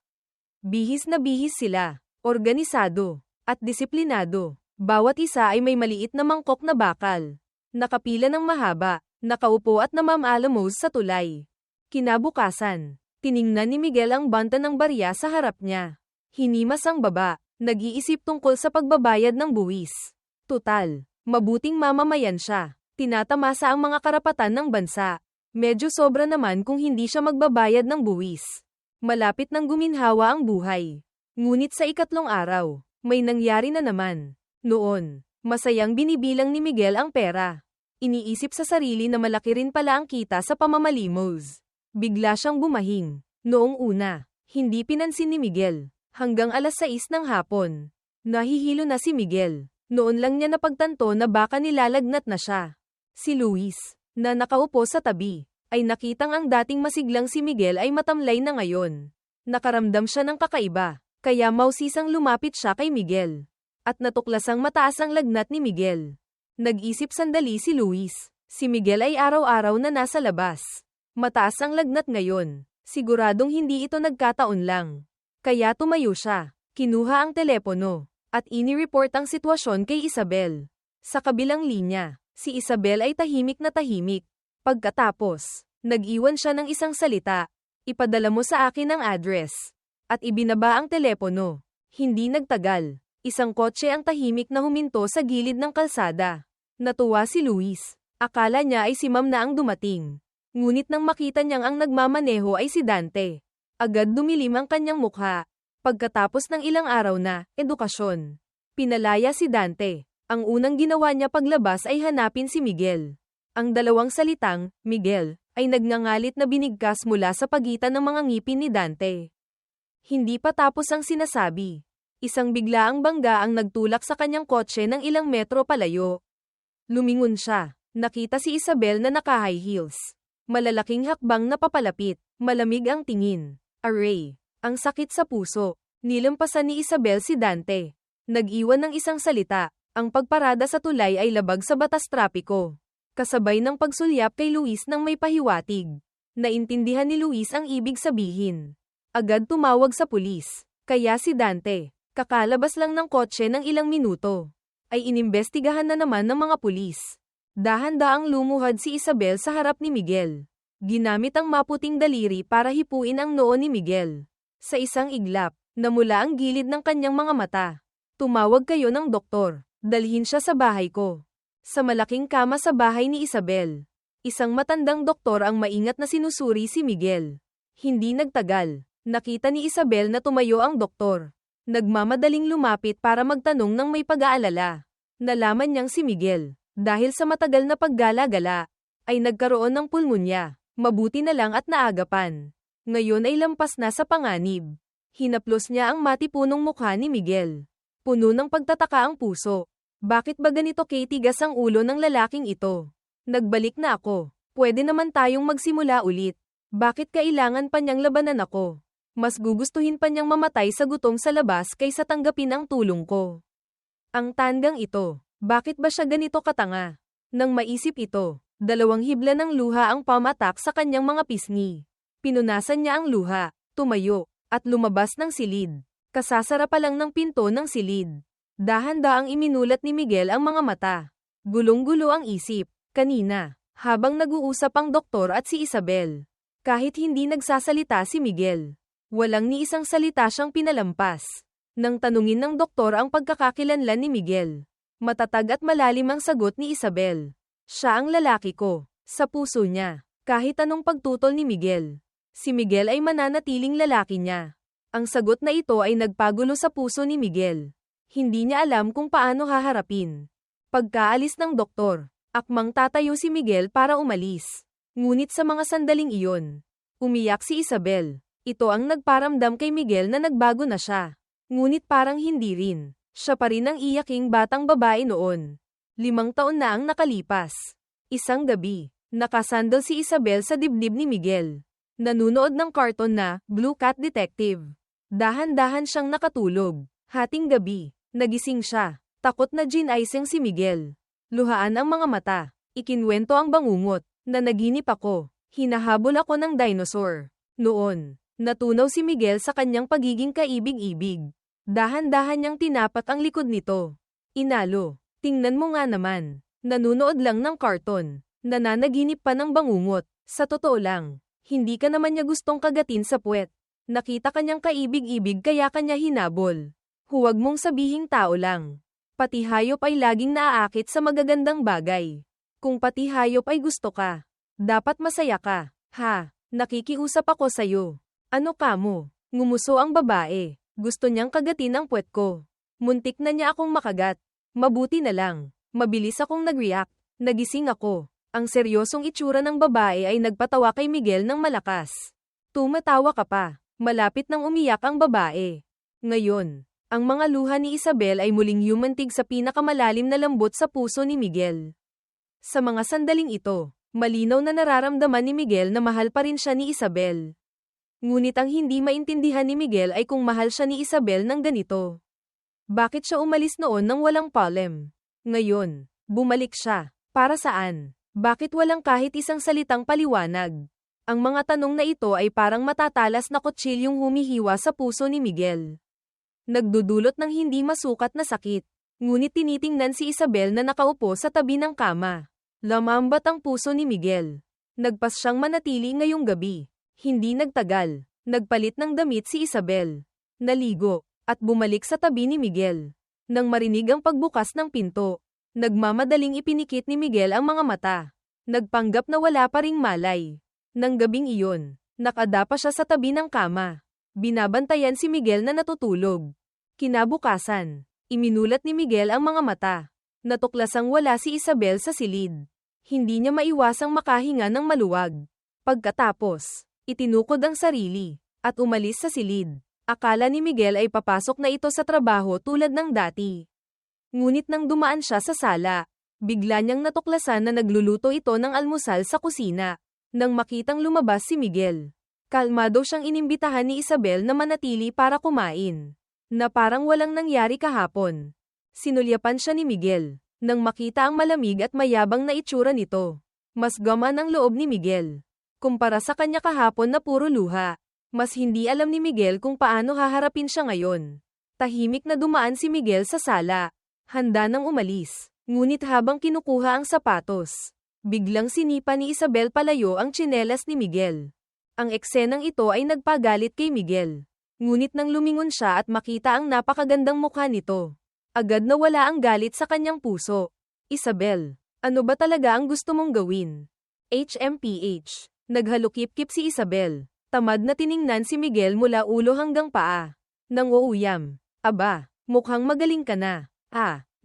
Bihis na bihis sila, organisado, at disiplinado. Bawat isa ay may maliit na mangkok na bakal. Nakapila ng mahaba, nakaupo at namam-alamos sa tulay. Kinabukasan, tiningnan ni Miguel ang banta ng barya sa harap niya. Hinimas ang baba, nag-iisip tungkol sa pagbabayad ng buwis. Tutal, mabuting mamamayan siya. Tinatamasa ang mga karapatan ng bansa. Medyo sobra naman kung hindi siya magbabayad ng buwis. Malapit nang guminhawa ang buhay. Ngunit sa ikatlong araw, may nangyari na naman. Noon, masayang binibilang ni Miguel ang pera. Iniisip sa sarili na malaki rin pala ang kita sa pamamalimos. Bigla siyang bumahing. Noong una, hindi pinansin ni Miguel. Hanggang 6:00 ng hapon. Nahihilo na si Miguel. Noon lang niya napagtanto na baka nilalagnat na siya. Si Luis, na nakaupo sa tabi, ay nakitang ang dating masiglang si Miguel ay matamlay na ngayon. Nakaramdam siya ng kakaiba, kaya mausisang lumapit siya kay Miguel. At natuklasang mataas ang lagnat ni Miguel. Nag-isip sandali si Luis. Si Miguel ay araw-araw na nasa labas. Mataas ang lagnat ngayon. Siguradong hindi ito nagkataon lang. Kaya tumayo siya. Kinuha ang telepono. At ini-report ang sitwasyon kay Isabel. Sa kabilang linya, si Isabel ay tahimik na tahimik. Pagkatapos, nag-iwan siya ng isang salita. Ipadala mo sa akin ang address. At ibinaba ang telepono. Hindi nagtagal. Isang kotse ang tahimik na huminto sa gilid ng kalsada. Natuwa si Luis. Akala niya ay si Ma'am na ang dumating. Ngunit nang makita niyang ang nagmamaneho ay si Dante, agad dumilim ang kanyang mukha. Pagkatapos ng ilang araw na edukasyon, pinalaya si Dante. Ang unang ginawa niya paglabas ay hanapin si Miguel. Ang dalawang salitang, Miguel, ay nagngangalit na binigkas mula sa pagitan ng mga ngipin ni Dante. Hindi pa tapos ang sinasabi. Isang biglaang bangga ang nagtulak sa kanyang kotse ng ilang metro palayo. Lumingon siya. Nakita si Isabel na naka-high heels. Malalaking hakbang na papalapit. Malamig ang tingin. Aray. Ang sakit sa puso. Nilampasan ni Isabel si Dante. Nag-iwan ng isang salita. Ang pagparada sa tulay ay labag sa batas trapiko. Kasabay ng pagsulyap kay Luis ng may pahiwatig. Naintindihan ni Luis ang ibig sabihin. Agad tumawag sa pulis. Kaya si Dante, kakalabas lang ng kotse ng ilang minuto, ay inimbestigahan na naman ng mga pulis. Dahan-daang lumuhad si Isabel sa harap ni Miguel. Ginamit ang maputing daliri para hipuin ang noo ni Miguel. Sa isang iglap, namula ang gilid ng kanyang mga mata. Tumawag kayo ng doktor. Dalhin siya sa bahay ko. Sa malaking kama sa bahay ni Isabel. Isang matandang doktor ang maingat na sinusuri si Miguel. Hindi nagtagal. Nakita ni Isabel na tumayo ang doktor. Nagmamadaling lumapit para magtanong ng may pag-aalala. Nalaman niyang si Miguel, dahil sa matagal na paggala-gala, ay nagkaroon ng pulmonya. Mabuti na lang at naagapan. Ngayon ay lampas na sa panganib. Hinaplos niya ang matipunong mukha ni Miguel. Puno ng pagtataka ang puso. Bakit ba ganito katigas ang ulo ng lalaking ito? Nagbalik na ako. Pwede naman tayong magsimula ulit. Bakit kailangan pa niyang labanan ako? Mas gugustuhin pa niyang mamatay sa gutom sa labas kaysa tanggapin ang tulong ko. Ang tandang ito, bakit ba siya ganito katanga? Nang maisip ito, 2 hibla ng luha ang pamatak sa kanyang mga pisngi. Pinunasan niya ang luha, tumayo, at lumabas ng silid. Kasasara pa lang ng pinto ng silid. Dahan-daang iminulat ni Miguel ang mga mata. Gulong-gulo ang isip, kanina, habang nag-uusap ang doktor at si Isabel. Kahit hindi nagsasalita si Miguel, walang ni isang salita siyang pinalampas. Nang tanungin ng doktor ang pagkakakilanlan ni Miguel, matatag at malalim ang sagot ni Isabel. Siya ang lalaki ko, sa puso niya, kahit anong pagtutol ni Miguel. Si Miguel ay mananatiling lalaki niya. Ang sagot na ito ay nagpagulo sa puso ni Miguel. Hindi niya alam kung paano haharapin. Pagkaalis ng doktor, akmang tatayo si Miguel para umalis. Ngunit sa mga sandaling iyon, umiyak si Isabel. Ito ang nagparamdam kay Miguel na nagbago na siya. Ngunit parang hindi rin. Siya pa rin ang iyaking batang babae noon. 5 taon na ang nakalipas. Isang gabi, nakasandal si Isabel sa dibdib ni Miguel. Nanunood ng karton na Blue Cat Detective. Dahan-dahan siyang nakatulog. Hating gabi, nagising siya. Takot na gin-icing si Miguel. Luhaan ang mga mata. Ikinwento ang bangungot. Nanaginip ako. Hinahabol ako ng dinosaur. Noon, natunaw si Miguel sa kanyang pagiging kaibig-ibig. Dahan-dahan niyang tinapat ang likod nito. Inalo, tingnan mo nga naman. Nanunood lang ng karton. Nananaginip pa ng bangungot. Sa totoo lang, hindi ka naman niya gustong kagatin sa puwet. Nakita kanyang kaibig-ibig kaya kanya hinabol. Huwag mong sabihing tao lang. Pati hayop ay laging naaakit sa magagandang bagay. Kung pati hayop ay gusto ka, dapat masaya ka. Ha, nakikiusap ako sa'yo. Ano ka mo? Ngumuso ang babae. Gusto niyang kagatin ang puwet ko. Muntik na niya akong makagat. Mabuti na lang. Mabilis akong nag-react. Nagising ako. Ang seryosong itsura ng babae ay nagpatawa kay Miguel ng malakas. Tumatawa ka pa. Malapit nang umiyak ang babae. Ngayon, ang mga luha ni Isabel ay muling yumantig sa pinakamalalim na lambot sa puso ni Miguel. Sa mga sandaling ito, malinaw na nararamdaman ni Miguel na mahal pa rin siya ni Isabel. Ngunit ang hindi maintindihan ni Miguel ay kung mahal siya ni Isabel ng ganito. Bakit siya umalis noon nang walang palem? Ngayon, bumalik siya. Para saan? Bakit walang kahit isang salitang paliwanag? Ang mga tanong na ito ay parang matatalas na kutsilyong humihiwa sa puso ni Miguel. Nagdudulot ng hindi masukat na sakit. Ngunit tinitingnan si Isabel na nakaupo sa tabi ng kama. Lamambat ang puso ni Miguel. Nagpas siyang manatili ngayong gabi. Hindi nagtagal. Nagpalit ng damit si Isabel. Naligo, at bumalik sa tabi ni Miguel. Nang marinig ang pagbukas ng pinto, nagmamadaling ipinikit ni Miguel ang mga mata. Nagpanggap na wala pa ring malay. Nang gabing iyon, nakadapa siya sa tabi ng kama. Binabantayan si Miguel na natutulog. Kinabukasan, iminulat ni Miguel ang mga mata. Natuklasang wala si Isabel sa silid. Hindi niya maiwasang makahinga ng maluwag. Pagkatapos, itinukod ang sarili, at umalis sa silid. Akala ni Miguel ay papasok na ito sa trabaho tulad ng dati. Ngunit nang dumaan siya sa sala, bigla niyang natuklasan na nagluluto ito ng almusal sa kusina. Nang makitang lumabas si Miguel, kalmado siyang inimbitahan ni Isabel na manatili para kumain. Na parang walang nangyari kahapon. Sinulyapan siya ni Miguel, nang makita ang malamig at mayabang na itsura nito. Mas gaman ang loob ni Miguel. Kumpara sa kanya kahapon na puro luha. Mas hindi alam ni Miguel kung paano haharapin siya ngayon. Tahimik na dumaan si Miguel sa sala. Handa nang umalis. Ngunit habang kinukuha ang sapatos, biglang sinipa ni Isabel palayo ang tsinelas ni Miguel. Ang eksenang ito ay nagpagalit kay Miguel. Ngunit nang lumingon siya at makita ang napakagandang mukha nito, Agad na wala ang galit sa kanyang puso. Isabel, ano ba talaga ang gusto mong gawin? HMPH. Naghalukip-kip si Isabel. Tamad na tiningnan si Miguel mula ulo hanggang paa. Nanguuyam. Aba, mukhang magaling ka na.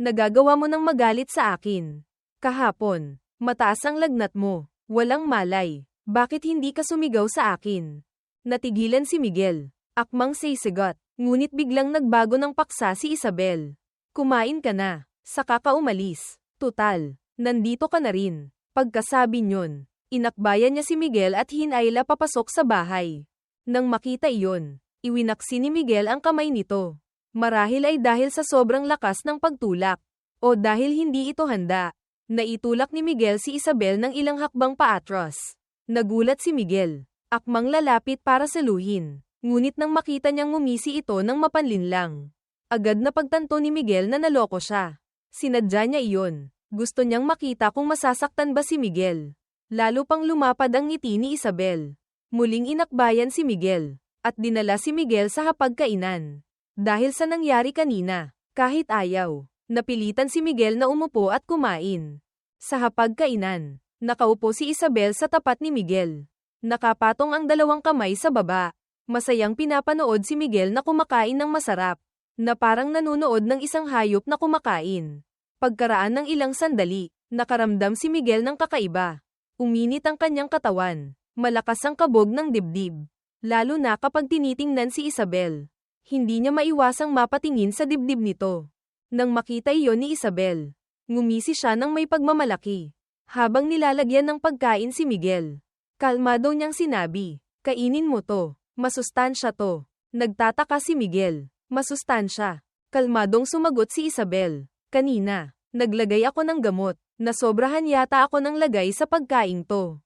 Nagagawa mo nang magalit sa akin. Kahapon, mataas ang lagnat mo. Walang malay. Bakit hindi ka sumigaw sa akin? Natigilan si Miguel. Akmang sisigot. Ngunit biglang nagbago ng paksa si Isabel. Kumain ka na. Saka ka umalis. Tutal, nandito ka na rin. Pagkasabi nyon, inakbayan niya si Miguel at hinayla papasok sa bahay. Nang makita iyon, iwinaksi ni Miguel ang kamay nito. Marahil ay dahil sa sobrang lakas ng pagtulak. O dahil hindi ito handa. Naitulak ni Miguel si Isabel ng ilang hakbang paatros. Nagulat si Miguel. Akmang lalapit para saluhin. Ngunit nang makita niyang ngumisi ito ng mapanlinlang. Agad na pagtanto ni Miguel na naloko siya. Sinadya niya iyon. Gusto niyang makita kung masasaktan ba si Miguel. Lalo pang lumapad ang ngiti ni Isabel. Muling inakbayan si Miguel. At dinala si Miguel sa hapagkainan. Dahil sa nangyari kanina, kahit ayaw, napilitan si Miguel na umupo at kumain. Sa hapagkainan, nakaupo si Isabel sa tapat ni Miguel. Nakapatong ang dalawang kamay sa baba. Masayang pinapanood si Miguel na kumakain ng masarap. Na parang nanunood ng isang hayop na kumakain. Pagkaraan ng ilang sandali, nakaramdam si Miguel ng kakaiba. Uminit ang kanyang katawan. Malakas ang kabog ng dibdib. Lalo na kapag tinitingnan si Isabel. Hindi niya maiwasang mapatingin sa dibdib nito. Nang makita iyon ni Isabel, ngumisi siya ng may pagmamalaki. Habang nilalagyan ng pagkain si Miguel. Kalmado niyang sinabi, kainin mo to. Masustansya to. Nagtataka si Miguel. Masustansya. Kalmadong sumagot si Isabel. Kanina, naglagay ako ng gamot. Nasobrahan yata ako ng lagay sa pagkain to.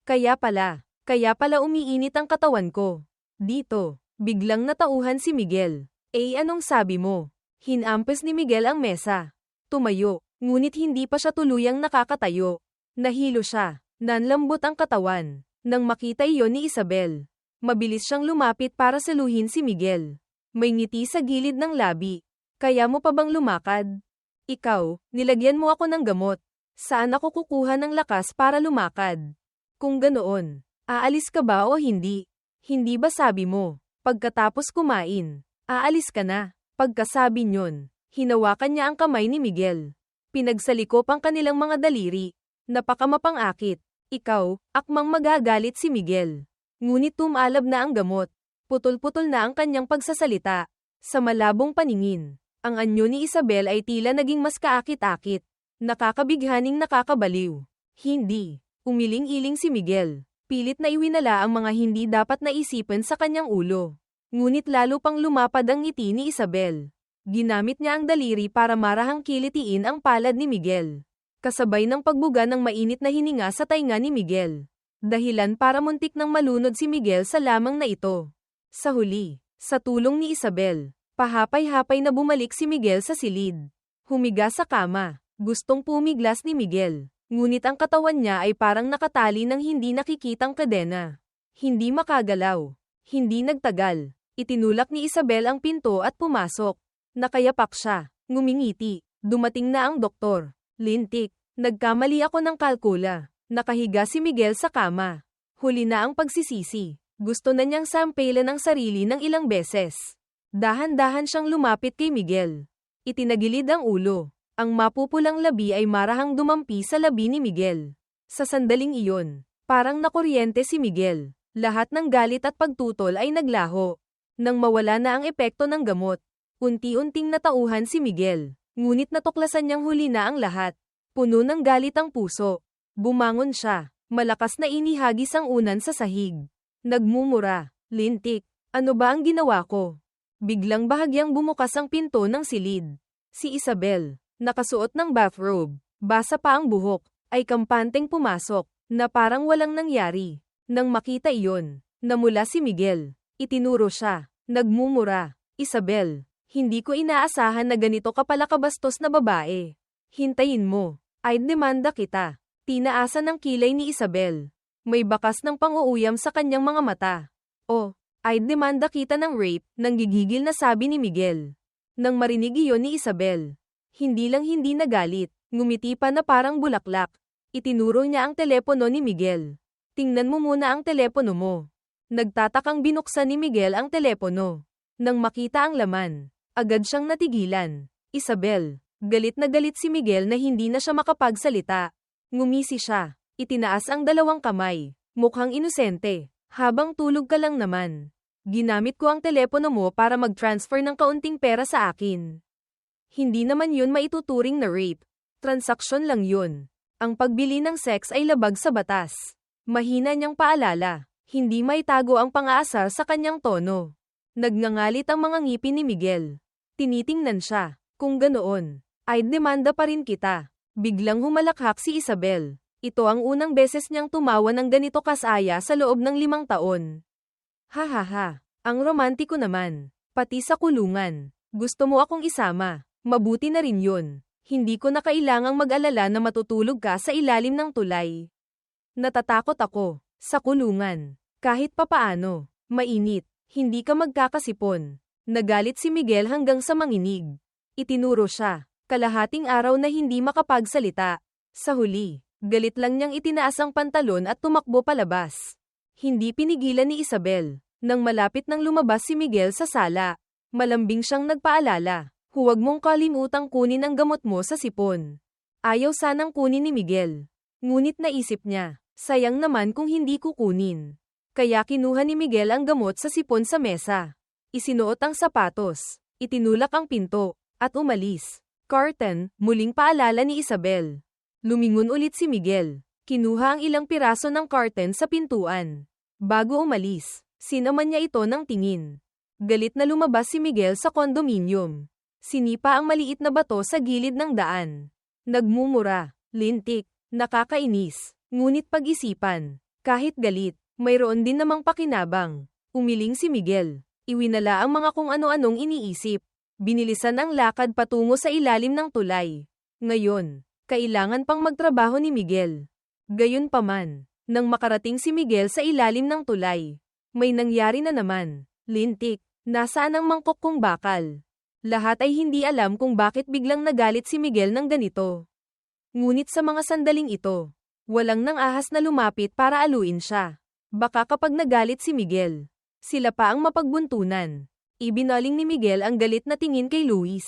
Kaya pala umiinit ang katawan ko. Dito, biglang natauhan si Miguel. Anong sabi mo? Hinampes ni Miguel ang mesa. Tumayo, ngunit hindi pa siya tuluyang nakakatayo. Nahilo siya. Nanlambot ang katawan. Nang makita iyon ni Isabel, mabilis siyang lumapit para saluhin si Miguel. May ngiti sa gilid ng labi. Kaya mo pa bang lumakad? Ikaw, nilagyan mo ako ng gamot. Saan ako kukuha ng lakas para lumakad? Kung ganoon, aalis ka ba o hindi? Hindi ba sabi mo, pagkatapos kumain, aalis ka na? Pagkasabi nyon, hinawakan niya ang kamay ni Miguel. Pinagsalikop ang kanilang mga daliri. Napakamapang-akit. Ikaw, akmang magagalit si Miguel. Ngunit tumalab na ang gamot. Putol-putol na ang kanyang pagsasalita. Sa malabong paningin, ang anyo ni Isabel ay tila naging mas kaakit-akit. Nakakabighaning nakakabaliw. Hindi. Umiling-iling si Miguel. Pilit na iwinala ang mga hindi dapat naisipan sa kanyang ulo. Ngunit lalo pang lumapad ang ngiti ni Isabel. Ginamit niya ang daliri para marahang kilitiin ang palad ni Miguel. Kasabay ng pagbuga ng mainit na hininga sa tainga ni Miguel. Dahilan para muntik nang malunod si Miguel sa lamang na ito. Sa huli, sa tulong ni Isabel, pahapay-hapay na bumalik si Miguel sa silid. Humiga sa kama. Gustong pumiglas ni Miguel. Ngunit ang katawan niya ay parang nakatali ng hindi nakikitang kadena. Hindi makagalaw. Hindi nagtagal. Itinulak ni Isabel ang pinto at pumasok. Nakayapak siya. Ngumingiti. Dumating na ang doktor. Lintik. Nagkamali ako ng kalkula. Nakahiga si Miguel sa kama. Huli na ang pagsisisi. Gusto na niyang sampelan ang sarili ng ilang beses. Dahan-dahan siyang lumapit kay Miguel. Itinagilid ang ulo. Ang mapupulang labi ay marahang dumampi sa labi ni Miguel. Sa sandaling iyon, parang nakuryente si Miguel. Lahat ng galit at pagtutol ay naglaho. Nang mawala na ang epekto ng gamot, unti-unting natauhan si Miguel. Ngunit natuklasan niyang huli na ang lahat. Puno ng galit ang puso. Bumangon siya. Malakas na inihagis ang unan sa sahig. Nagmumura. Lintik. Ano ba ang ginawa ko? Biglang bahagyang bumukas ang pinto ng silid. Si Isabel, nakasuot ng bathrobe, basa pa ang buhok, ay kampanteng pumasok, na parang walang nangyari. Nang makita iyon, namula si Miguel. Itinuro siya. Nagmumura. Isabel, hindi ko inaasahan na ganito ka pala kabastos na babae. Hintayin mo. I'd demanda kita. Tinaasan ng kilay ni Isabel. May bakas ng pang-uuyam sa kanyang mga mata. I'd demanda kita ng rape, nang gigigil na sabi ni Miguel. Nang marinig iyon ni Isabel, hindi lang hindi nagalit, ngumiti pa na parang bulaklak. Itinuro niya ang telepono ni Miguel. Tingnan mo muna ang telepono mo. Nagtatakang binuksan ni Miguel ang telepono. Nang makita ang laman, agad siyang natigilan. Isabel, galit na galit si Miguel na hindi na siya makapagsalita. Ngumisi siya. Itinaas ang dalawang kamay. Mukhang inosente. Habang tulog ka lang naman. Ginamit ko ang telepono mo para mag-transfer ng kaunting pera sa akin. Hindi naman yun maituturing na rape. Transaksyon lang yun. Ang pagbili ng sex ay labag sa batas. Mahina niyang paalala. Hindi maitago ang pang-aasar sa kanyang tono. Nagngangalit ang mga ngipin ni Miguel. Tinitingnan siya. Kung ganoon, ay demanda pa rin kita. Biglang humalakhak si Isabel. Ito ang unang beses niyang tumawa ng ganito kasaya sa loob ng 5 taon. Hahaha, ang romantiko naman. Pati sa kulungan. Gusto mo akong isama. Mabuti na rin yun. Hindi ko na kailangang mag-alala na matutulog ka sa ilalim ng tulay. Natatakot ako. Sa kulungan. Kahit papaano. Mainit. Hindi ka magkakasipon. Nagalit si Miguel hanggang sa manginig. Itinuro siya. Kalahating araw na hindi makapagsalita. Sa huli, galit lang niyang itinaas ang pantalon at tumakbo palabas. Hindi pinigilan ni Isabel. Nang malapit nang lumabas si Miguel sa sala, malambing siyang nagpaalala. Huwag mong kalimutang kunin ang gamot mo sa sipon. Ayaw sanang kunin ni Miguel. Ngunit naisip niya, sayang naman kung hindi kukunin. Kaya kinuha ni Miguel ang gamot sa sipon sa mesa. Isinuot ang sapatos. Itinulak ang pinto. At umalis. Curtain, muling paalala ni Isabel. Lumingon ulit si Miguel. Kinuha ang ilang piraso ng curtain sa pintuan. Bago umalis, sinaman niya ito ng tingin. Galit na lumabas si Miguel sa kondominium. Sinipa ang maliit na bato sa gilid ng daan. Nagmumura, lintik, nakakainis. Ngunit pag-isipan, kahit galit, mayroon din namang pakinabang. Umiling si Miguel. Iwinala ang mga kung ano-anong iniisip. Binilisan ang lakad patungo sa ilalim ng tulay. Ngayon, kailangan pang magtrabaho ni Miguel. Gayunpaman, nang makarating si Miguel sa ilalim ng tulay, may nangyari na naman. Lintik, nasaan ang mangkok kong bakal? Lahat ay hindi alam kung bakit biglang nagalit si Miguel ng ganito. Ngunit sa mga sandaling ito, walang nang ahas na lumapit para aluin siya. Baka kapag nagalit si Miguel, sila pa ang mapagbuntunan. Ibinaling ni Miguel ang galit na tingin kay Luis.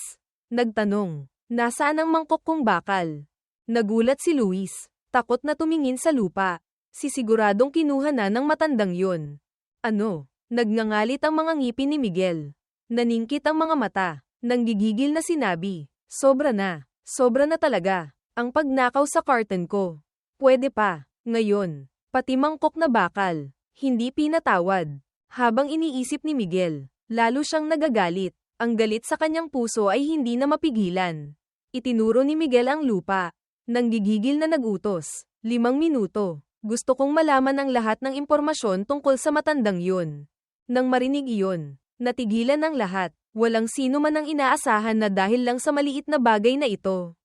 Nagtanong, nasaan ang mangkok kong bakal? Nagulat si Luis, takot na tumingin sa lupa. Sisiguradong kinuha na ng matandang yun. Ano? Nagngangalit ang mga ngipin ni Miguel. Naningkit ang mga mata. Nanggigigil na sinabi, sobra na talaga. Ang pagnakaw sa curtain ko. Pwede pa, ngayon, pati mangkok na bakal. Hindi pinatawad. Habang iniisip ni Miguel, lalo siyang nagagalit. Ang galit sa kanyang puso ay hindi na mapigilan. Itinuro ni Miguel ang lupa. Nanggigigil na nagutos. 5 minuto. Gusto kong malaman ang lahat ng impormasyon tungkol sa matandang yun. Nang marinig iyon, natigilan ang lahat. Walang sino man ang inaasahan na dahil lang sa maliit na bagay na ito.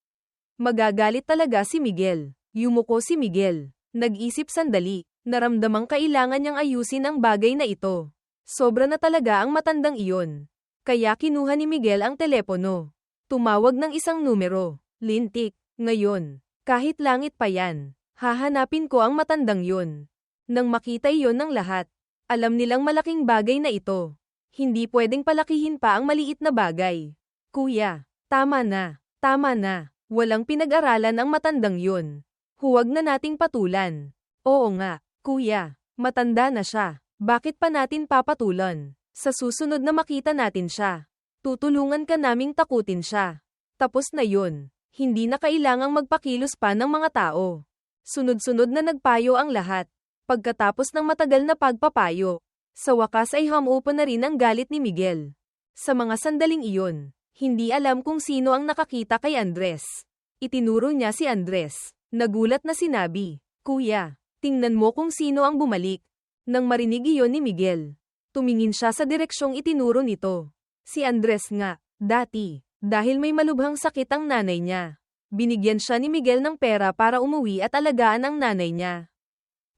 Magagalit talaga si Miguel. Yumuko si Miguel. Nag-isip sandali. Naramdamang kailangan niyang ayusin ang bagay na ito. Sobra na talaga ang matandang iyon. Kaya kinuha ni Miguel ang telepono. Tumawag ng isang numero. Lintik, ngayon, kahit langit pa yan, hahanapin ko ang matandang yun. Nang makita iyon ng lahat, alam nilang malaking bagay na ito. Hindi pwedeng palakihin pa ang maliit na bagay. Kuya, tama na, walang pinag-aralan ang matandang yun. Huwag na nating patulan. Oo nga, kuya, matanda na siya. Bakit pa natin papatulan? Sa susunod na makita natin siya, tutulungan ka naming takutin siya. Tapos na yun. Hindi na kailangang magpakilos pa ng mga tao. Sunod-sunod na nagpayo ang lahat. Pagkatapos ng matagal na pagpapayo, sa wakas ay hum-open na rin ang galit ni Miguel. Sa mga sandaling iyon, hindi alam kung sino ang nakakita kay Andres. Itinuro niya si Andres. Nagulat na sinabi, Kuya, tingnan mo kung sino ang bumalik. Nang marinig iyon ni Miguel, tumingin siya sa direksyong itinuro nito. Si Andres nga, dati, dahil may malubhang sakit ang nanay niya. Binigyan siya ni Miguel ng pera para umuwi at alagaan ang nanay niya.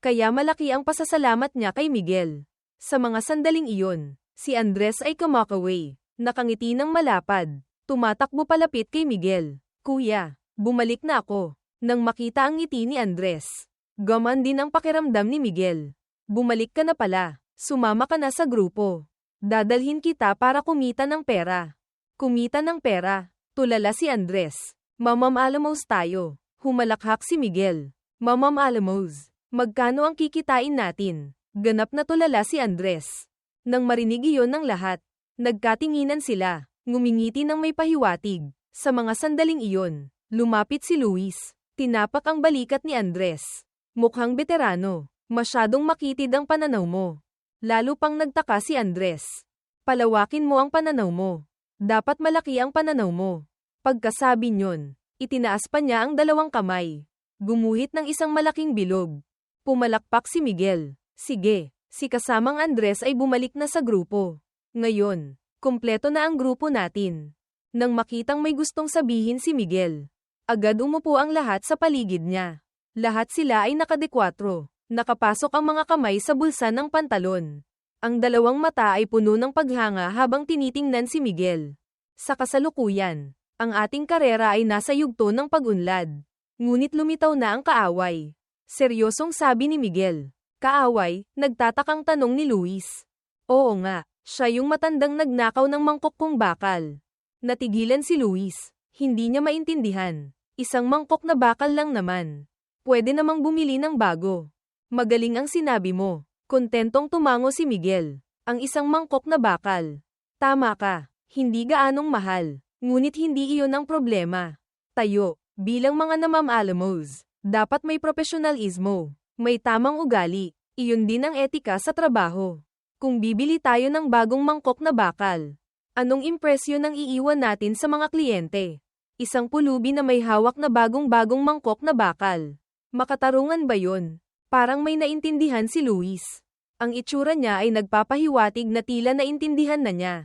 Kaya malaki ang pasasalamat niya kay Miguel. Sa mga sandaling iyon, si Andres ay kumakaway. Nakangiti ng malapad. Tumatakbo palapit kay Miguel. Kuya, bumalik na ako. Nang makita ang ngiti ni Andres. Gaman din ang pakiramdam ni Miguel. Bumalik ka na pala. Sumama ka na sa grupo. Dadalhin kita para kumita ng pera. Kumita ng pera. Tulala si Andres. Mamam Alamos tayo. Humalakhak si Miguel. Mamam Alamos. Magkano ang kikitain natin? Ganap na tulala si Andres. Nang marinig iyon ng lahat, nagkatinginan sila. Ngumingiti ng may pahiwatig. Sa mga sandaling iyon, lumapit si Luis. Tinapak ang balikat ni Andres. Mukhang veterano. Masyadong makitid ang pananaw mo. Lalo pang nagtaka si Andres. Palawakin mo ang pananaw mo. Dapat malaki ang pananaw mo. Pagkasabi niyon, itinaas pa niya ang dalawang kamay. Gumuhit ng isang malaking bilog. Pumalakpak si Miguel. Sige, si kasamang Andres ay bumalik na sa grupo. Ngayon, kumpleto na ang grupo natin. Nang makitang may gustong sabihin si Miguel, agad umupo ang lahat sa paligid niya. Lahat sila ay nakadekwatro. Nakapasok ang mga kamay sa bulsa ng pantalon. Ang dalawang mata ay puno ng paghanga habang tinitingnan si Miguel. Sa kasalukuyan, ang ating karera ay nasa yugto ng pag-unlad. Ngunit lumitaw na ang kaaway. Seryosong sabi ni Miguel. Kaaway, nagtatakang tanong ni Luis. Oo nga, siya yung matandang nagnakaw ng mangkok kong bakal. Natigilan si Luis. Hindi niya maintindihan. Isang mangkok na bakal lang naman. Pwede namang bumili ng bago. Magaling ang sinabi mo. Kontentong tumango si Miguel. Ang isang mangkok na bakal. Tama ka. Hindi gaanong mahal. Ngunit hindi iyon ang problema. Tayo, bilang mga namam-alamos, dapat may profesionalismo. May tamang ugali. Iyon din ang etika sa trabaho. Kung bibili tayo ng bagong mangkok na bakal, anong impresyon ang iiwan natin sa mga kliyente? Isang pulubi na may hawak na bagong-bagong mangkok na bakal. Makatarungan ba yon? Parang may naintindihan si Luis. Ang itsura niya ay nagpapahiwatig na tila naintindihan na niya.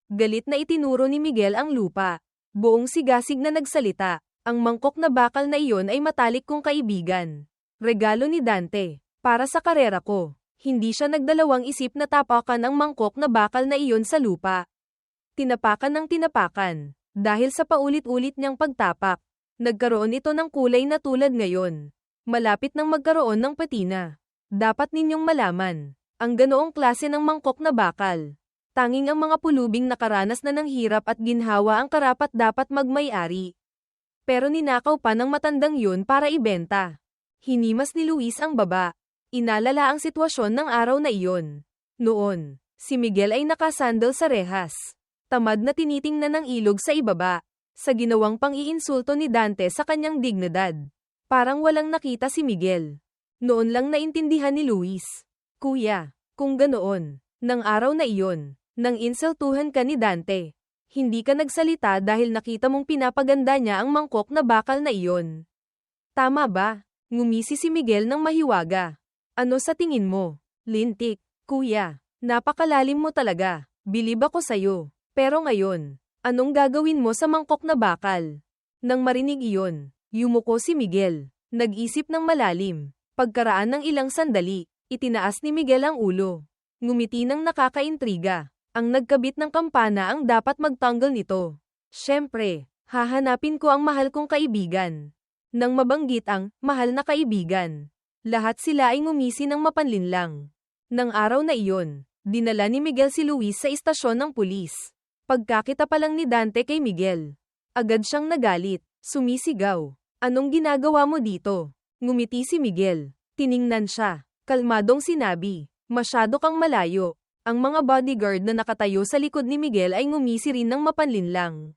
Galit na itinuro ni Miguel ang lupa. Buong sigasig na nagsalita. Ang mangkok na bakal na iyon ay matalik kong kaibigan. Regalo ni Dante. Para sa karera ko. Hindi siya nagdalawang isip na tapakan ang mangkok na bakal na iyon sa lupa. Tinapakan ng tinapakan. Dahil sa paulit-ulit niyang pagtapak, nagkaroon ito ng kulay na tulad ngayon. Malapit nang magkaroon ng patina. Dapat ninyong malaman, ang ganoong klase ng mangkok na bakal. Tanging ang mga pulubing nakaranas na ng hirap at ginhawa ang karapat-dapat magmay-ari. Pero ninakaw pa ng matandang yun para ibenta. Hinimas ni Luis ang baba. Inalala ang sitwasyon ng araw na iyon. Noon, si Miguel ay nakasandal sa rehas. Tamad na tinitingnan ng ilog sa ibaba. Sa ginawang pang-iinsulto ni Dante sa kanyang dignidad. Parang walang nakita si Miguel. Noon lang naintindihan ni Luis. Kuya, kung ganoon, nang araw na iyon, nang insultuhan ka ni Dante, hindi ka nagsalita dahil nakita mong pinapaganda niya ang mangkok na bakal na iyon. Tama ba? Ngumisi si Miguel ng mahiwaga. Ano sa tingin mo? Lintik, kuya, napakalalim mo talaga. Bilib ako sayo. Pero ngayon, anong gagawin mo sa mangkok na bakal? Nang marinig iyon, yumuko si Miguel. Nag-isip ng malalim. Pagkaraan ng ilang sandali, itinaas ni Miguel ang ulo. Ngumiti ng nakakaintriga. Ang nagkabit ng kampana ang dapat magtanggal nito. Siyempre, hahanapin ko ang mahal kong kaibigan. Nang mabanggit ang mahal na kaibigan, lahat sila ay ngumisi ng mapanlinlang. Nang araw na iyon, dinala ni Miguel si Luis sa istasyon ng pulis. Pagkakita pa lang ni Dante kay Miguel, agad siyang nagalit, sumisigaw. Anong ginagawa mo dito? Ngumiti si Miguel. Tiningnan siya. Kalmadong sinabi, masyado kang malayo. Ang mga bodyguard na nakatayo sa likod ni Miguel ay ngumisi rin ng mapanlinlang.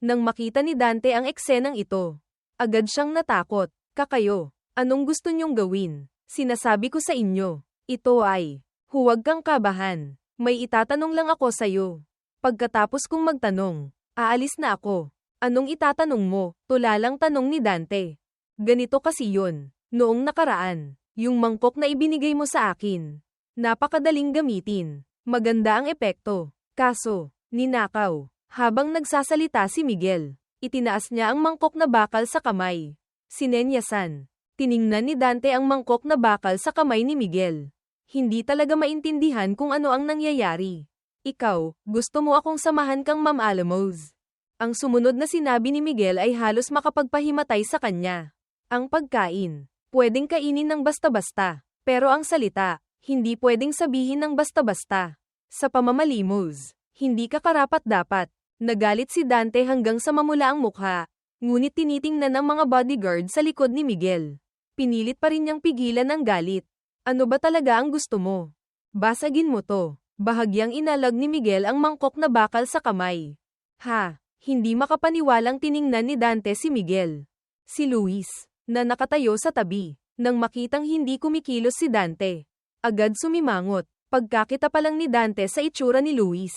Nang makita ni Dante ang eksenang ito, agad siyang natakot. Kakayo, anong gusto niyong gawin? Sinasabi ko sa inyo, ito ay, huwag kang kabahan. May itatanong lang ako sa'yo. Pagkatapos kong magtanong, aalis na ako. Anong itatanong mo? Tulalang tanong ni Dante. Ganito kasi yun. Noong nakaraan, yung mangkok na ibinigay mo sa akin. Napakadaling gamitin. Maganda ang epekto. Kaso, ninakaw. Habang nagsasalita si Miguel, itinaas niya ang mangkok na bakal sa kamay. Sinenyasan. Tiningnan ni Dante ang mangkok na bakal sa kamay ni Miguel. Hindi talaga maintindihan kung ano ang nangyayari. Ikaw, gusto mo akong samahan kang Ma'am Alamos. Ang sumunod na sinabi ni Miguel ay halos makapagpahimatay sa kanya. Ang pagkain, pwedeng kainin ng basta-basta. Pero ang salita, hindi pwedeng sabihin ng basta-basta. Sa pamamalimos, hindi ka karapat-dapat. Nagalit si Dante hanggang sa mamula ang mukha, ngunit tinitingnan ng mga bodyguard sa likod ni Miguel. Pinilit pa rin niyang pigilan ang galit. Ano ba talaga ang gusto mo? Basagin mo to. Bahagyang inalag ni Miguel ang mangkok na bakal sa kamay. Ha, hindi makapaniwalang tiningnan ni Dante si Miguel. Si Luis, na nakatayo sa tabi, nang makitang hindi kumikilos si Dante. Agad sumimangot, pagkakita pa lang ni Dante sa itsura ni Luis.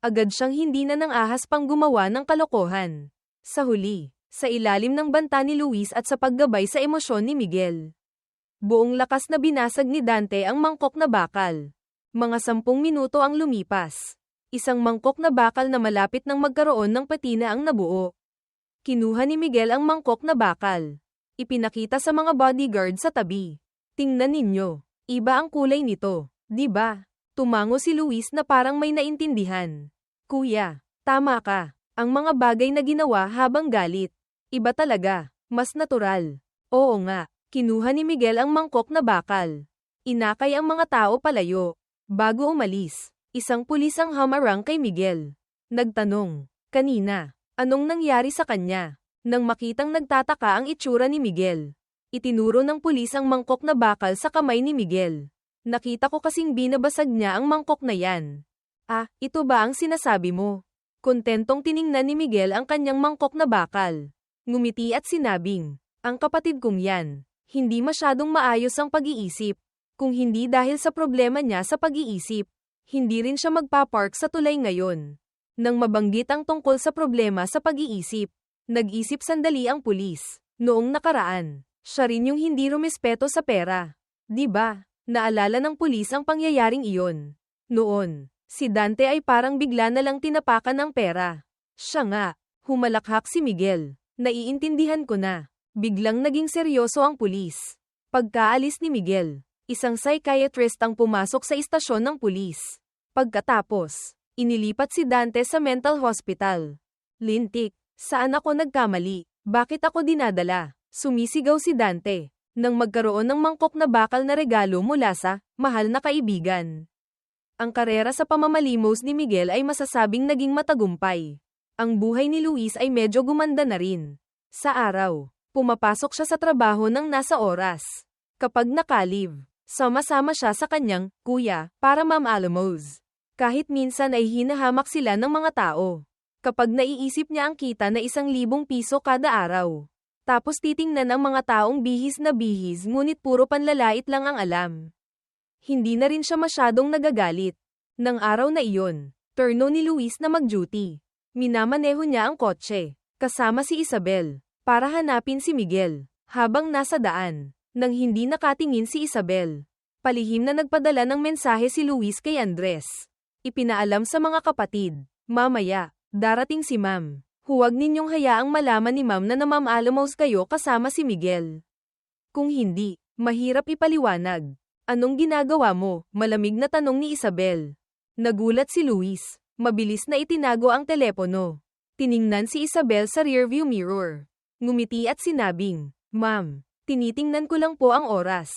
Agad siyang hindi na ng ahas pang gumawa ng kalokohan. Sa huli, sa ilalim ng banta ni Luis at sa paggabay sa emosyon ni Miguel, buong lakas na binasag ni Dante ang mangkok na bakal. Mga 10 minuto ang lumipas. Isang mangkok na bakal na malapit nang magkaroon ng patina ang nabuo. Kinuha ni Miguel ang mangkok na bakal. Ipinakita sa mga bodyguard sa tabi. Tingnan ninyo, iba ang kulay nito, di ba? Tumango si Luis na parang may naintindihan. Kuya, tama ka. Ang mga bagay na ginawa habang galit. Iba talaga, mas natural. Oo nga, kinuha ni Miguel ang mangkok na bakal. Inakay ang mga tao palayo. Bago umalis, isang pulis ang hamarang kay Miguel. Nagtanong, kanina, anong nangyari sa kanya? Nang makitang nagtataka ang itsura ni Miguel, itinuro ng pulis ang mangkok na bakal sa kamay ni Miguel. Nakita ko kasing binabasag niya ang mangkok na yan. Ah, ito ba ang sinasabi mo? Kontentong tiningnan ni Miguel ang kanyang mangkok na bakal. Ngumiti at sinabing, ang kapatid kong yan, hindi masyadong maayos ang pag-iisip. Kung hindi dahil sa problema niya sa pag-iisip, hindi rin siya magpapark sa tulay ngayon. Nang mabanggit ang tungkol sa problema sa pag-iisip, nag-isip sandali ang pulis. Noong nakaraan, siya rin yung hindi rumispeto sa pera. Di ba? Naalala ng pulis ang pangyayaring iyon. Noon, si Dante ay parang bigla na lang tinapakan ng pera. Siya nga, humalakhak si Miguel. Naiintindihan ko na. Biglang naging seryoso ang pulis. Pagkaalis ni Miguel, isang psychiatrist ang pumasok sa istasyon ng pulis. Pagkatapos, inilipat si Dante sa mental hospital. Lintik, saan ako nagkamali? Bakit ako dinadala? Sumisigaw si Dante, nang magkaroon ng mangkok na bakal na regalo mula sa mahal na kaibigan. Ang karera sa pamamalimos ni Miguel ay masasabing naging matagumpay. Ang buhay ni Luis ay medyo gumanda na rin. Sa araw, pumapasok siya sa trabaho ng nasa oras. Kapag nakalive, sama-sama siya sa kanyang kuya para Ma'am Alamos. Kahit minsan ay hinahamak sila ng mga tao. Kapag naiisip niya ang kita na 1,000 piso kada araw. Tapos titingnan ang mga taong bihis na bihis ngunit puro panlalait lang ang alam. Hindi na rin siya masyadong nagagalit. Nang araw na iyon, turno ni Luis na mag-duty. Minamaneho niya ang kotse, kasama si Isabel, para hanapin si Miguel. Habang nasa daan, nang hindi nakatingin si Isabel, palihim na nagpadala ng mensahe si Luis kay Andres. Ipinaalam sa mga kapatid, mamaya, darating si Ma'am. Huwag ninyong hayaang malaman ni Ma'am na Ma'am Alamos kayo kasama si Miguel. Kung hindi, mahirap ipaliwanag. Anong ginagawa mo? Malamig na tanong ni Isabel. Nagulat si Luis. Mabilis na itinago ang telepono. Tiningnan si Isabel sa rearview mirror. Ngumiti at sinabing, Ma'am, tinitingnan ko lang po ang oras.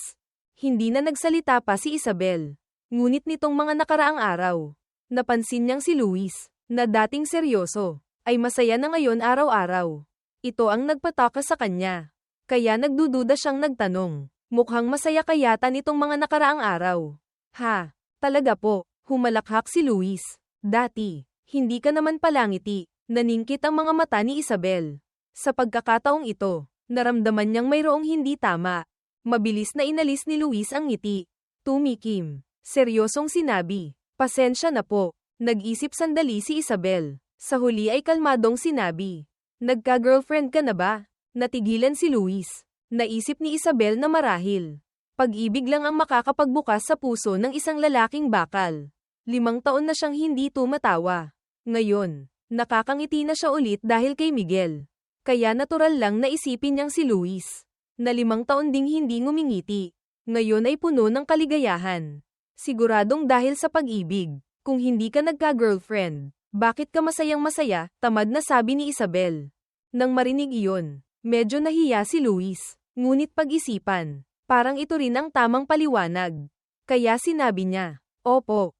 Hindi na nagsalita pa si Isabel. Ngunit nitong mga nakaraang araw, napansin niyang si Luis, na dating seryoso, ay masaya na ngayon araw-araw. Ito ang nagpataka sa kanya. Kaya nagdududa siyang nagtanong, mukhang masaya kayata nitong mga nakaraang araw. Ha, talaga po, humalakhak si Luis. Dati, hindi ka naman palangiti, naningkit ang mga mata ni Isabel. Sa pagkakataong ito, naramdaman niyang mayroong hindi tama. Mabilis na inalis ni Luis ang ngiti. Tumikim, seryosong sinabi, pasensya na po. Nag-isip sandali si Isabel. Sa huli ay kalmadong sinabi, nagka-girlfriend ka na ba? Natigilan si Luis. Naisip ni Isabel na marahil pag-ibig lang ang makakapagbukas sa puso ng isang lalaking bakal. 5 taon na siyang hindi tumatawa. Ngayon, nakakangiti na siya ulit dahil kay Miguel. Kaya natural lang na isipin niyang si Luis, na 5 taon ding hindi ngumingiti. Ngayon ay puno ng kaligayahan. Siguradong dahil sa pag-ibig. Kung hindi ka nagka-girlfriend, bakit ka masayang-masaya? Tamad na sabi ni Isabel. Nang marinig iyon, medyo nahiya si Luis. Ngunit pag-isipan, parang ito rin ang tamang paliwanag. Kaya sinabi niya, "Opo,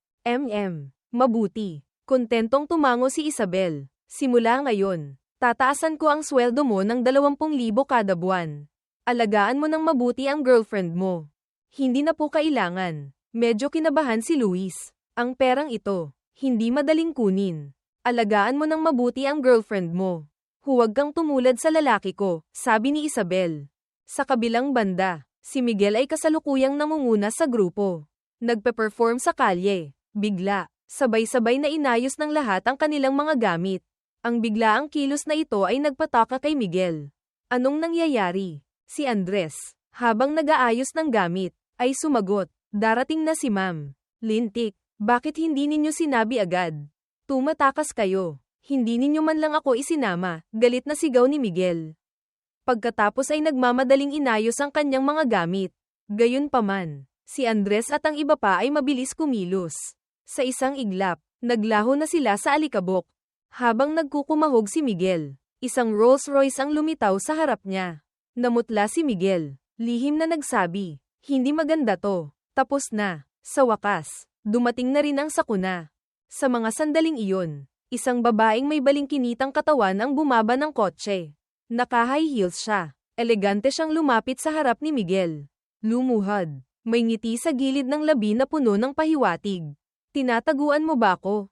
mabuti." Kontentong tumango si Isabel. "Simula ngayon, tataasan ko ang sweldo mo ng 20,000 kada buwan. Alagaan mo ng mabuti ang girlfriend mo." "Hindi na po kailangan." Medyo kinabahan si Luis. "Ang perang ito, hindi madaling kunin. Alagaan mo ng mabuti ang girlfriend mo. Huwag kang tumulad sa lalaki ko," sabi ni Isabel. Sa kabilang banda, si Miguel ay kasalukuyang nangunguna sa grupo. Nagpe-perform sa kalye. Bigla, sabay-sabay na inayos ng lahat ang kanilang mga gamit. Ang biglaang kilos na ito ay nagpataka kay Miguel. "Anong nangyayari?" Si Andres, habang nag-aayos ng gamit, ay sumagot, "Darating na si Ma'am Lintik. Bakit hindi ninyo sinabi agad? Tumatakas kayo. Hindi ninyo man lang ako isinama," galit na sigaw ni Miguel. Pagkatapos ay nagmamadaling inayos ang kanyang mga gamit. Gayunpaman, si Andres at ang iba pa ay mabilis kumilos. Sa isang iglap, naglaho na sila sa alikabok. Habang nagkukumahog si Miguel, isang Rolls Royce ang lumitaw sa harap niya. Namutla si Miguel. Lihim na nagsabi, "Hindi maganda to." Tapos na. Sa wakas, dumating na rin ang sakuna. Sa mga sandaling iyon, isang babaeng may balingkinitang katawan ang bumaba ng kotse. Naka-high heels siya. Elegante siyang lumapit sa harap ni Miguel. Lumuhod. May ngiti sa gilid ng labi na puno ng pahiwatig. "Tinataguan mo ba ako?"